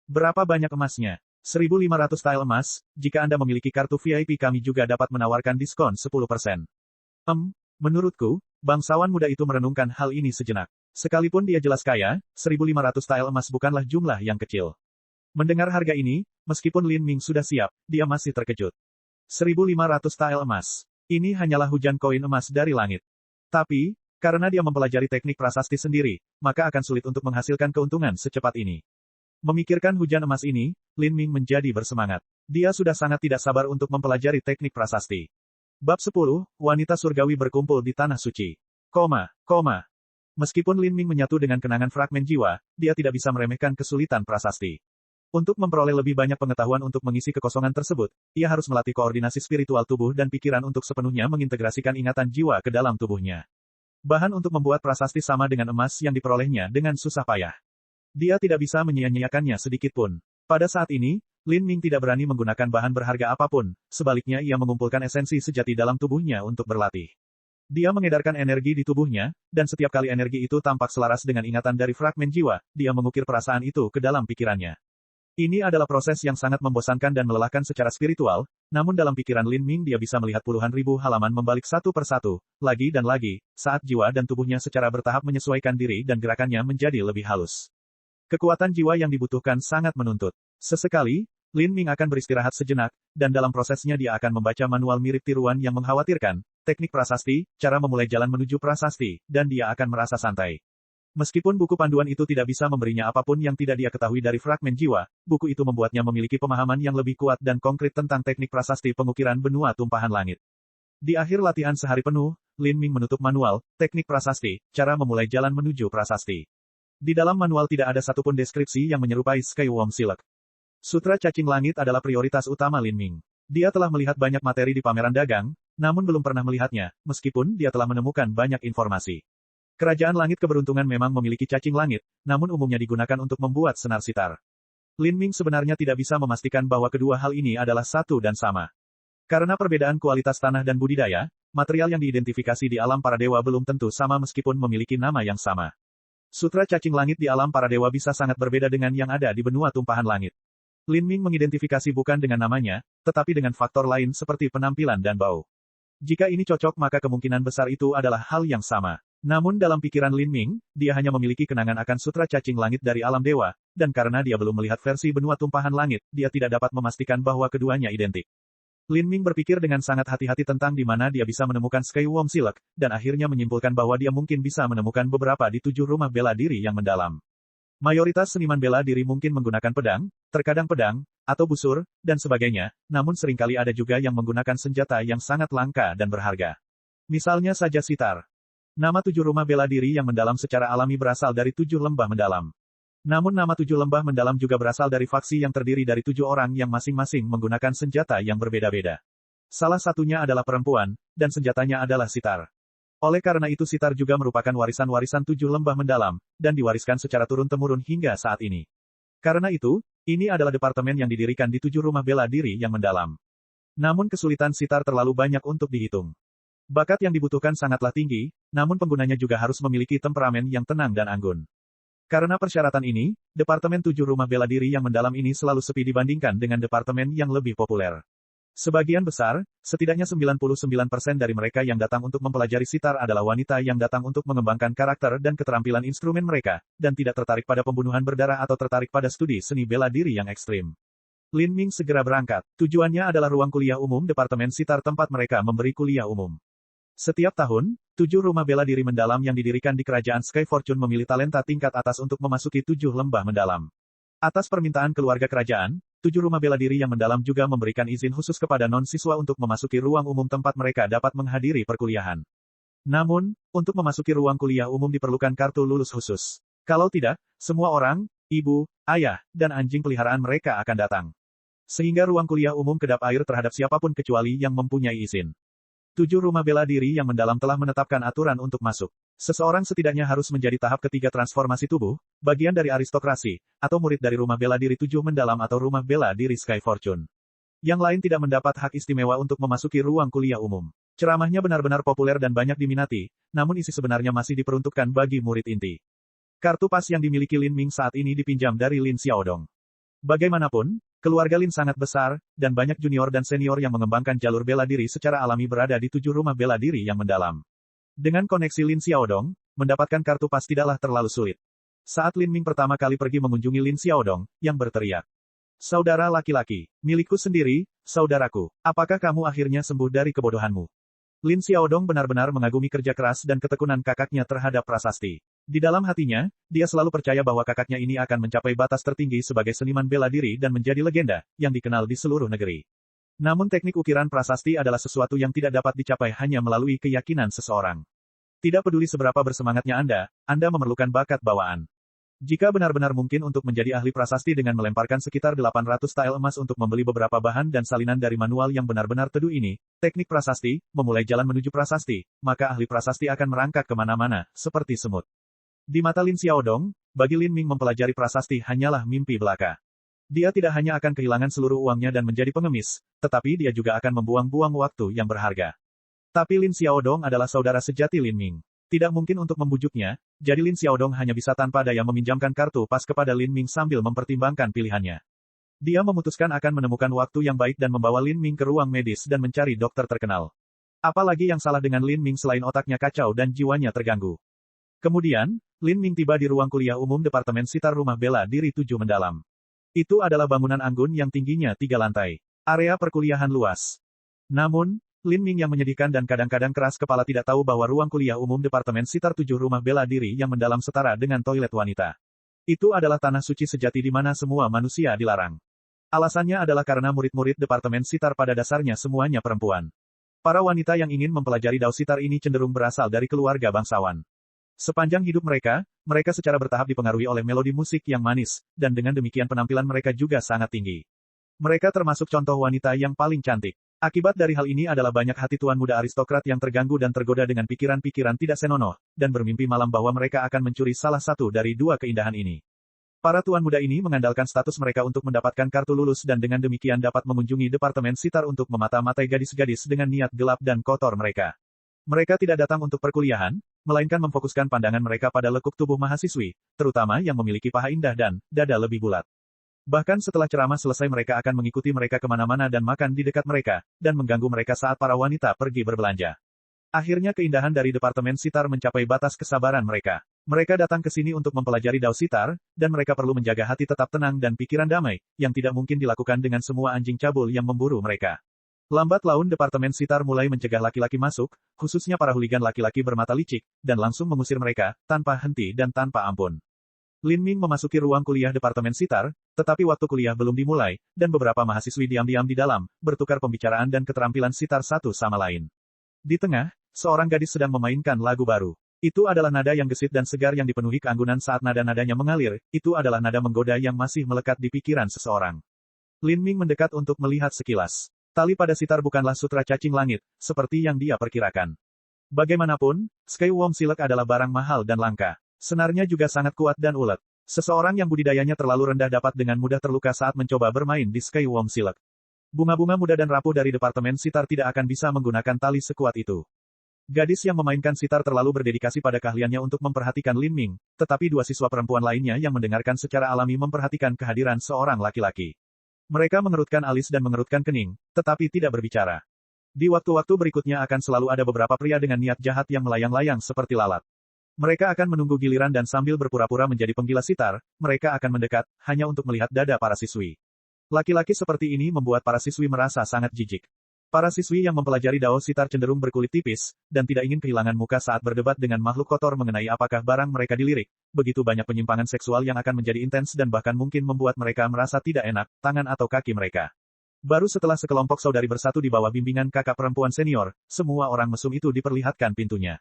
Speaker 1: Berapa banyak emasnya? 1.500 tael emas, jika Anda memiliki kartu VIP kami juga dapat menawarkan diskon 10%. Menurutku, bangsawan muda itu merenungkan hal ini sejenak. Sekalipun dia jelas kaya, 1.500 tael emas bukanlah jumlah yang kecil. Mendengar harga ini, meskipun Lin Ming sudah siap, dia masih terkejut. 1.500 tael emas. Ini hanyalah hujan koin emas dari langit. Tapi, karena dia mempelajari teknik prasasti sendiri, maka akan sulit untuk menghasilkan keuntungan secepat ini. Memikirkan hujan emas ini, Lin Ming menjadi bersemangat. Dia sudah sangat tidak sabar untuk mempelajari teknik prasasti. Bab 10, Wanita Surgawi berkumpul di Tanah Suci. Meskipun Lin Ming menyatu dengan kenangan fragmen jiwa, dia tidak bisa meremehkan kesulitan prasasti. Untuk memperoleh lebih banyak pengetahuan untuk mengisi kekosongan tersebut, ia harus melatih koordinasi spiritual tubuh dan pikiran untuk sepenuhnya mengintegrasikan ingatan jiwa ke dalam tubuhnya. Bahan untuk membuat prasasti sama dengan emas yang diperolehnya dengan susah payah. Dia tidak bisa menyia-nyiakannya sedikitpun. Pada saat ini, Lin Ming tidak berani menggunakan bahan berharga apapun, sebaliknya ia mengumpulkan esensi sejati dalam tubuhnya untuk berlatih. Dia mengedarkan energi di tubuhnya, dan setiap kali energi itu tampak selaras dengan ingatan dari fragmen jiwa, dia mengukir perasaan itu ke dalam pikirannya. Ini adalah proses yang sangat membosankan dan melelahkan secara spiritual, Namun dalam pikiran Lin Ming dia bisa melihat puluhan ribu halaman membalik satu persatu, lagi dan lagi, saat jiwa dan tubuhnya secara bertahap menyesuaikan diri dan gerakannya menjadi lebih halus. Kekuatan jiwa yang dibutuhkan sangat menuntut. Sesekali, Lin Ming akan beristirahat sejenak, dan dalam prosesnya dia akan membaca manual mirip tiruan yang mengkhawatirkan, teknik prasasti, cara memulai jalan menuju prasasti, dan dia akan merasa santai. Meskipun buku panduan itu tidak bisa memberinya apapun yang tidak dia ketahui dari fragmen jiwa, buku itu membuatnya memiliki pemahaman yang lebih kuat dan konkret tentang teknik prasasti pengukiran benua tumpahan langit. Di akhir latihan sehari penuh, Lin Ming menutup manual, teknik prasasti, cara memulai jalan menuju prasasti. Di dalam manual tidak ada satupun deskripsi yang menyerupai Skywomb Silk. Sutra Cacing Langit adalah prioritas utama Lin Ming. Dia telah melihat banyak materi di pameran dagang, namun belum pernah melihatnya, meskipun dia telah menemukan banyak informasi. Kerajaan Langit Keberuntungan memang memiliki cacing langit, namun umumnya digunakan untuk membuat senar sitar. Lin Ming sebenarnya tidak bisa memastikan bahwa kedua hal ini adalah satu dan sama. Karena perbedaan kualitas tanah dan budidaya, material yang diidentifikasi di alam para dewa belum tentu sama meskipun memiliki nama yang sama. Sutra Cacing Langit di alam para dewa bisa sangat berbeda dengan yang ada di benua tumpahan langit. Lin Ming mengidentifikasi bukan dengan namanya, tetapi dengan faktor lain seperti penampilan dan bau. Jika ini cocok maka kemungkinan besar itu adalah hal yang sama. Namun dalam pikiran Lin Ming, dia hanya memiliki kenangan akan Sutra Cacing Langit dari alam dewa, dan karena dia belum melihat versi benua tumpahan langit, dia tidak dapat memastikan bahwa keduanya identik. Lin Ming berpikir dengan sangat hati-hati tentang di mana dia bisa menemukan Skywomb Silk, dan akhirnya menyimpulkan bahwa dia mungkin bisa menemukan beberapa di 7 rumah bela diri yang mendalam. Mayoritas seniman bela diri mungkin menggunakan pedang, terkadang pedang, atau busur, dan sebagainya, namun seringkali ada juga yang menggunakan senjata yang sangat langka dan berharga. Misalnya saja sitar. Nama 7 rumah bela diri yang mendalam secara alami berasal dari 7 lembah mendalam. Namun nama 7 lembah mendalam juga berasal dari faksi yang terdiri dari 7 orang yang masing-masing menggunakan senjata yang berbeda-beda. Salah satunya adalah perempuan, dan senjatanya adalah sitar. Oleh karena itu sitar juga merupakan warisan-warisan 7 lembah mendalam, dan diwariskan secara turun-temurun hingga saat ini. Karena itu, ini adalah departemen yang didirikan di 7 rumah bela diri yang mendalam. Namun kesulitan sitar terlalu banyak untuk dihitung. Bakat yang dibutuhkan sangatlah tinggi, namun penggunanya juga harus memiliki temperamen yang tenang dan anggun. Karena persyaratan ini, departemen 7 rumah bela diri yang mendalam ini selalu sepi dibandingkan dengan departemen yang lebih populer. Sebagian besar, setidaknya 99% dari mereka yang datang untuk mempelajari sitar adalah wanita yang datang untuk mengembangkan karakter dan keterampilan instrumen mereka, dan tidak tertarik pada pembunuhan berdarah atau tertarik pada studi seni bela diri yang ekstrim. Lin Ming segera berangkat. Tujuannya adalah ruang kuliah umum departemen sitar tempat mereka memberi kuliah umum. Setiap tahun, 7 rumah bela diri mendalam yang didirikan di kerajaan Sky Fortune memilih talenta tingkat atas untuk memasuki 7 lembah mendalam. Atas permintaan keluarga kerajaan, 7 rumah bela diri yang mendalam juga memberikan izin khusus kepada non-siswa untuk memasuki ruang umum tempat mereka dapat menghadiri perkuliahan. Namun, untuk memasuki ruang kuliah umum diperlukan kartu lulus khusus. Kalau tidak, semua orang, ibu, ayah, dan anjing peliharaan mereka akan datang. Sehingga ruang kuliah umum kedap air terhadap siapapun kecuali yang mempunyai izin. 7 rumah bela diri yang mendalam telah menetapkan aturan untuk masuk. Seseorang setidaknya harus menjadi tahap ketiga transformasi tubuh, bagian dari aristokrasi, atau murid dari rumah bela diri 7 mendalam atau rumah bela diri Sky Fortune. Yang lain tidak mendapat hak istimewa untuk memasuki ruang kuliah umum. Ceramahnya benar-benar populer dan banyak diminati, namun isi sebenarnya masih diperuntukkan bagi murid inti. Kartu pas yang dimiliki Lin Ming saat ini dipinjam dari Lin Xiaodong. Bagaimanapun, keluarga Lin sangat besar, dan banyak junior dan senior yang mengembangkan jalur bela diri secara alami berada di 7 rumah bela diri yang mendalam. Dengan koneksi Lin Xiaodong, mendapatkan kartu pas tidaklah terlalu sulit. Saat Lin Ming pertama kali pergi mengunjungi Lin Xiaodong, yang berteriak. Saudara laki-laki, milikku sendiri, saudaraku, apakah kamu akhirnya sembuh dari kebodohanmu? Lin Xiaodong benar-benar mengagumi kerja keras dan ketekunan kakaknya terhadap prasasti. Di dalam hatinya, dia selalu percaya bahwa kakaknya ini akan mencapai batas tertinggi sebagai seniman bela diri dan menjadi legenda, yang dikenal di seluruh negeri. Namun teknik ukiran prasasti adalah sesuatu yang tidak dapat dicapai hanya melalui keyakinan seseorang. Tidak peduli seberapa bersemangatnya Anda memerlukan bakat bawaan. Jika benar-benar mungkin untuk menjadi ahli prasasti dengan melemparkan sekitar 800 tael emas untuk membeli beberapa bahan dan salinan dari manual yang benar-benar teduh ini, teknik prasasti, memulai jalan menuju prasasti, maka ahli prasasti akan merangkak kemana-mana, seperti semut. Di mata Lin Xiaodong, bagi Lin Ming mempelajari prasasti hanyalah mimpi belaka. Dia tidak hanya akan kehilangan seluruh uangnya dan menjadi pengemis, tetapi dia juga akan membuang-buang waktu yang berharga. Tapi Lin Xiaodong adalah saudara sejati Lin Ming. Tidak mungkin untuk membujuknya, jadi Lin Xiaodong hanya bisa tanpa daya meminjamkan kartu pas kepada Lin Ming sambil mempertimbangkan pilihannya. Dia memutuskan akan menemukan waktu yang baik dan membawa Lin Ming ke ruang medis dan mencari dokter terkenal. Apalagi yang salah dengan Lin Ming selain otaknya kacau dan jiwanya terganggu. Kemudian, Lin Ming tiba di ruang kuliah umum Departemen Sitar Rumah Bela Diri 7 mendalam. Itu adalah bangunan anggun yang tingginya 3 lantai. Area perkuliahan luas. Namun, Lin Ming yang menyedihkan dan kadang-kadang keras kepala tidak tahu bahwa ruang kuliah umum Departemen Sitar 7 Rumah Bela Diri yang mendalam setara dengan toilet wanita. Itu adalah tanah suci sejati di mana semua manusia dilarang. Alasannya adalah karena murid-murid Departemen Sitar pada dasarnya semuanya perempuan. Para wanita yang ingin mempelajari Dao Sitar ini cenderung berasal dari keluarga bangsawan. Sepanjang hidup mereka, mereka secara bertahap dipengaruhi oleh melodi musik yang manis, dan dengan demikian penampilan mereka juga sangat tinggi. Mereka termasuk contoh wanita yang paling cantik. Akibat dari hal ini adalah banyak hati tuan muda aristokrat yang terganggu dan tergoda dengan pikiran-pikiran tidak senonoh, dan bermimpi malam bahwa mereka akan mencuri salah satu dari dua keindahan ini. Para tuan muda ini mengandalkan status mereka untuk mendapatkan kartu lulus dan dengan demikian dapat mengunjungi Departemen Sitar untuk memata-matai gadis-gadis dengan niat gelap dan kotor mereka. Mereka tidak datang untuk perkuliahan, melainkan memfokuskan pandangan mereka pada lekuk tubuh mahasiswi, terutama yang memiliki paha indah dan dada lebih bulat. Bahkan setelah ceramah selesai mereka akan mengikuti mereka kemana-mana dan makan di dekat mereka, dan mengganggu mereka saat para wanita pergi berbelanja. Akhirnya keindahan dari Departemen Sitar mencapai batas kesabaran mereka. Mereka datang ke sini untuk mempelajari Dao Sitar, dan mereka perlu menjaga hati tetap tenang dan pikiran damai, yang tidak mungkin dilakukan dengan semua anjing cabul yang memburu mereka. Lambat laun Departemen Sitar mulai mencegah laki-laki masuk, khususnya para huligan laki-laki bermata licik, dan langsung mengusir mereka, tanpa henti dan tanpa ampun. Lin Ming memasuki ruang kuliah Departemen Sitar, tetapi waktu kuliah belum dimulai, dan beberapa mahasiswi diam-diam di dalam, bertukar pembicaraan dan keterampilan sitar satu sama lain. Di tengah, seorang gadis sedang memainkan lagu baru. Itu adalah nada yang gesit dan segar yang dipenuhi keanggunan saat nada-nadanya mengalir, itu adalah nada menggoda yang masih melekat di pikiran seseorang. Lin Ming mendekat untuk melihat sekilas. Tali pada sitar bukanlah sutra cacing langit, seperti yang dia perkirakan. Bagaimanapun, Sky Worm Silk adalah barang mahal dan langka. Senarnya juga sangat kuat dan ulet. Seseorang yang budidayanya terlalu rendah dapat dengan mudah terluka saat mencoba bermain di Sky Worm Silk. Bunga-bunga muda dan rapuh dari Departemen Sitar tidak akan bisa menggunakan tali sekuat itu. Gadis yang memainkan sitar terlalu berdedikasi pada keahliannya untuk memperhatikan Lin Ming, tetapi dua siswa perempuan lainnya yang mendengarkan secara alami memperhatikan kehadiran seorang laki-laki. Mereka mengerutkan alis dan mengerutkan kening, tetapi tidak berbicara. Di waktu-waktu berikutnya akan selalu ada beberapa pria dengan niat jahat yang melayang-layang seperti lalat. Mereka akan menunggu giliran dan sambil berpura-pura menjadi penggila sitar, mereka akan mendekat, hanya untuk melihat dada para siswi. Laki-laki seperti ini membuat para siswi merasa sangat jijik. Para siswi yang mempelajari Dao Sitar cenderung berkulit tipis, dan tidak ingin kehilangan muka saat berdebat dengan makhluk kotor mengenai apakah barang mereka dilirik. Begitu banyak penyimpangan seksual yang akan menjadi intens dan bahkan mungkin membuat mereka merasa tidak enak, tangan atau kaki mereka. Baru setelah sekelompok saudari bersatu di bawah bimbingan kakak perempuan senior, semua orang mesum itu diperlihatkan pintunya.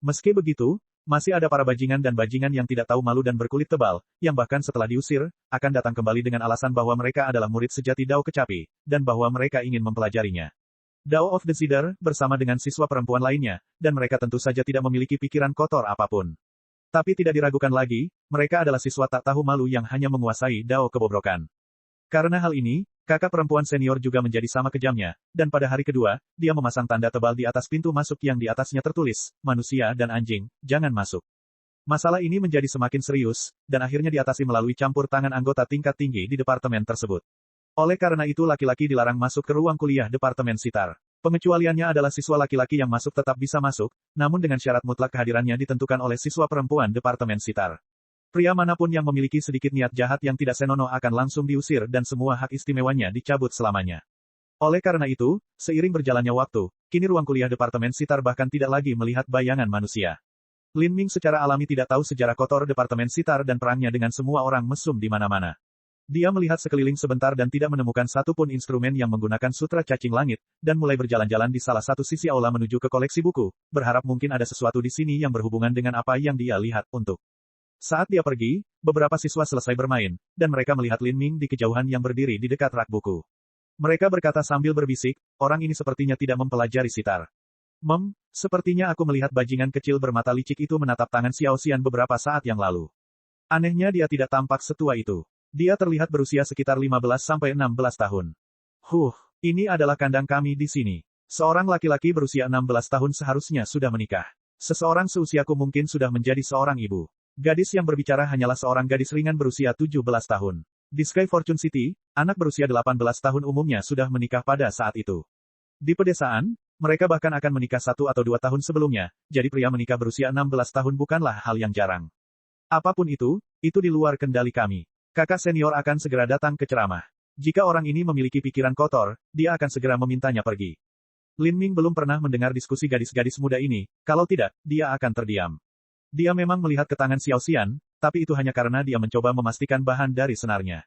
Speaker 1: Meski begitu, masih ada para bajingan dan bajingan yang tidak tahu malu dan berkulit tebal, yang bahkan setelah diusir, akan datang kembali dengan alasan bahwa mereka adalah murid sejati Dao Kecapi, dan bahwa mereka ingin mempelajarinya. Dao of the Cedar, bersama dengan siswa perempuan lainnya, dan mereka tentu saja tidak memiliki pikiran kotor apapun. Tapi tidak diragukan lagi, mereka adalah siswa tak tahu malu yang hanya menguasai Dao kebobrokan. Karena hal ini, kakak perempuan senior juga menjadi sama kejamnya, dan pada hari kedua, dia memasang tanda tebal di atas pintu masuk yang di atasnya tertulis, manusia dan anjing, jangan masuk. Masalah ini menjadi semakin serius, dan akhirnya diatasi melalui campur tangan anggota tingkat tinggi di departemen tersebut. Oleh karena itu laki-laki dilarang masuk ke ruang kuliah Departemen Sitar. Pengecualiannya adalah siswa laki-laki yang masuk tetap bisa masuk, namun dengan syarat mutlak kehadirannya ditentukan oleh siswa perempuan Departemen Sitar. Pria manapun yang memiliki sedikit niat jahat yang tidak senonoh akan langsung diusir dan semua hak istimewanya dicabut selamanya. Oleh karena itu, seiring berjalannya waktu, kini ruang kuliah Departemen Sitar bahkan tidak lagi melihat bayangan manusia. Lin Ming secara alami tidak tahu sejarah kotor Departemen Sitar dan perangnya dengan semua orang mesum di mana-mana. Dia melihat sekeliling sebentar dan tidak menemukan satupun instrumen yang menggunakan sutra cacing langit, dan mulai berjalan-jalan di salah satu sisi aula menuju ke koleksi buku, berharap mungkin ada sesuatu di sini yang berhubungan dengan apa yang dia lihat untuk. Saat dia pergi, beberapa siswa selesai bermain, dan mereka melihat Lin Ming di kejauhan yang berdiri di dekat rak buku. Mereka berkata sambil berbisik, orang ini sepertinya tidak mempelajari sitar. Sepertinya aku melihat bajingan kecil bermata licik itu menatap tangan Xiao Xian beberapa saat yang lalu. Anehnya dia tidak tampak setua itu. Dia terlihat berusia sekitar 15-16 tahun. Ini adalah kandang kami di sini. Seorang laki-laki berusia 16 tahun seharusnya sudah menikah. Seseorang seusiaku mungkin sudah menjadi seorang ibu. Gadis yang berbicara hanyalah seorang gadis ringan berusia 17 tahun. Di Sky Fortune City, anak berusia 18 tahun umumnya sudah menikah pada saat itu. Di pedesaan, mereka bahkan akan menikah 1 atau 2 tahun sebelumnya, jadi pria menikah berusia 16 tahun bukanlah hal yang jarang. Apapun itu di luar kendali kami. Kakak senior akan segera datang ke ceramah. Jika orang ini memiliki pikiran kotor, dia akan segera memintanya pergi. Lin Ming belum pernah mendengar diskusi gadis-gadis muda ini, kalau tidak, dia akan terdiam. Dia memang melihat ke tangan Xiao Xian, tapi itu hanya karena dia mencoba memastikan bahan dari senarnya.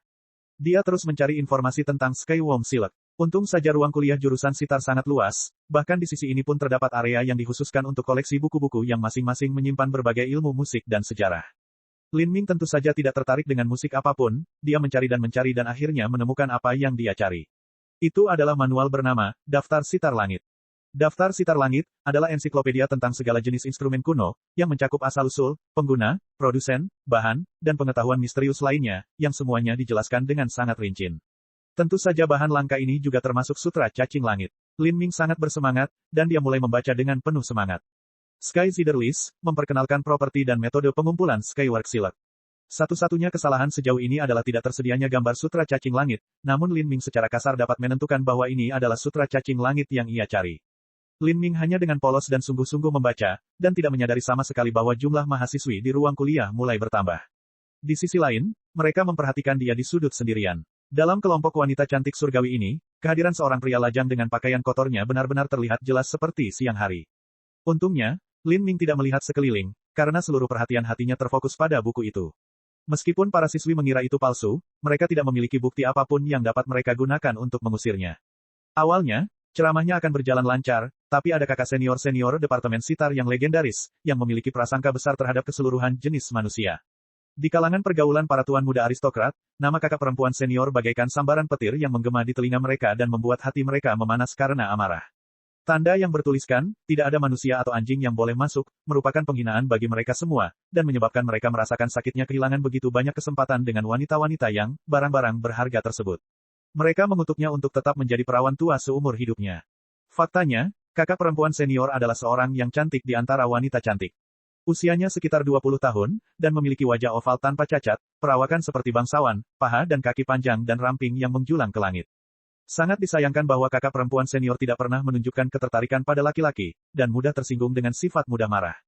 Speaker 1: Dia terus mencari informasi tentang Sky Womb Silk. Untung saja ruang kuliah jurusan sitar sangat luas, bahkan di sisi ini pun terdapat area yang dikhususkan untuk koleksi buku-buku yang masing-masing menyimpan berbagai ilmu musik dan sejarah. Lin Ming tentu saja tidak tertarik dengan musik apapun, dia mencari dan akhirnya menemukan apa yang dia cari. Itu adalah manual bernama, Daftar Sitar Langit. Daftar Sitar Langit adalah ensiklopedia tentang segala jenis instrumen kuno, yang mencakup asal-usul, pengguna, produsen, bahan, dan pengetahuan misterius lainnya, yang semuanya dijelaskan dengan sangat rinci. Tentu saja bahan langka ini juga termasuk Sutra Cacing Langit. Lin Ming sangat bersemangat, dan dia mulai membaca dengan penuh semangat. Sky Cedar List, memperkenalkan properti dan metode pengumpulan Skywork Silk. Satu-satunya kesalahan sejauh ini adalah tidak tersedianya gambar Sutra Cacing Langit, namun Lin Ming secara kasar dapat menentukan bahwa ini adalah Sutra Cacing Langit yang ia cari. Lin Ming hanya dengan polos dan sungguh-sungguh membaca, dan tidak menyadari sama sekali bahwa jumlah mahasiswi di ruang kuliah mulai bertambah. Di sisi lain, mereka memperhatikan dia di sudut sendirian. Dalam kelompok wanita cantik surgawi ini, kehadiran seorang pria lajang dengan pakaian kotornya benar-benar terlihat jelas seperti siang hari. Untungnya, Lin Ming tidak melihat sekeliling, karena seluruh perhatian hatinya terfokus pada buku itu. Meskipun para siswi mengira itu palsu, mereka tidak memiliki bukti apapun yang dapat mereka gunakan untuk mengusirnya. Awalnya, ceramahnya akan berjalan lancar, tapi ada kakak senior-senior Departemen Sitar yang legendaris, yang memiliki prasangka besar terhadap keseluruhan jenis manusia. Di kalangan pergaulan para tuan muda aristokrat, nama kakak perempuan senior bagaikan sambaran petir yang menggema di telinga mereka dan membuat hati mereka memanas karena amarah. Tanda yang bertuliskan, tidak ada manusia atau anjing yang boleh masuk, merupakan penghinaan bagi mereka semua, dan menyebabkan mereka merasakan sakitnya kehilangan begitu banyak kesempatan dengan wanita-wanita yang, barang-barang berharga tersebut. Mereka mengutuknya untuk tetap menjadi perawan tua seumur hidupnya. Faktanya, kakak perempuan senior adalah seorang yang cantik di antara wanita cantik. Usianya sekitar 20 tahun, dan memiliki wajah oval tanpa cacat, perawakan seperti bangsawan, paha dan kaki panjang dan ramping yang menjulang ke langit. Sangat disayangkan bahwa kakak perempuan senior tidak pernah menunjukkan ketertarikan pada laki-laki, dan mudah tersinggung dengan sifat mudah marah.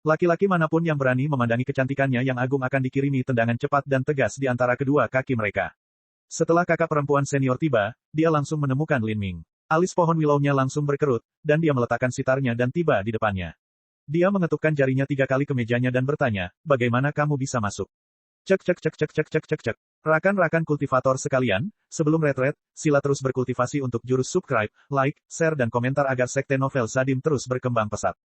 Speaker 1: Laki-laki manapun yang berani memandangi kecantikannya yang agung akan dikirimi tendangan cepat dan tegas di antara kedua kaki mereka. Setelah kakak perempuan senior tiba, dia langsung menemukan Lin Ming. Alis pohon willownya langsung berkerut, dan dia meletakkan sitarnya dan tiba di depannya. Dia mengetukkan jarinya 3 kali ke mejanya dan bertanya, bagaimana kamu bisa masuk? Cek cek cek cek cek cek cek cek. Rakan-rakan kultivator sekalian, sebelum retret, sila terus berkultivasi untuk jurus subscribe, like, share dan komentar agar sekte novel Zadim terus berkembang pesat.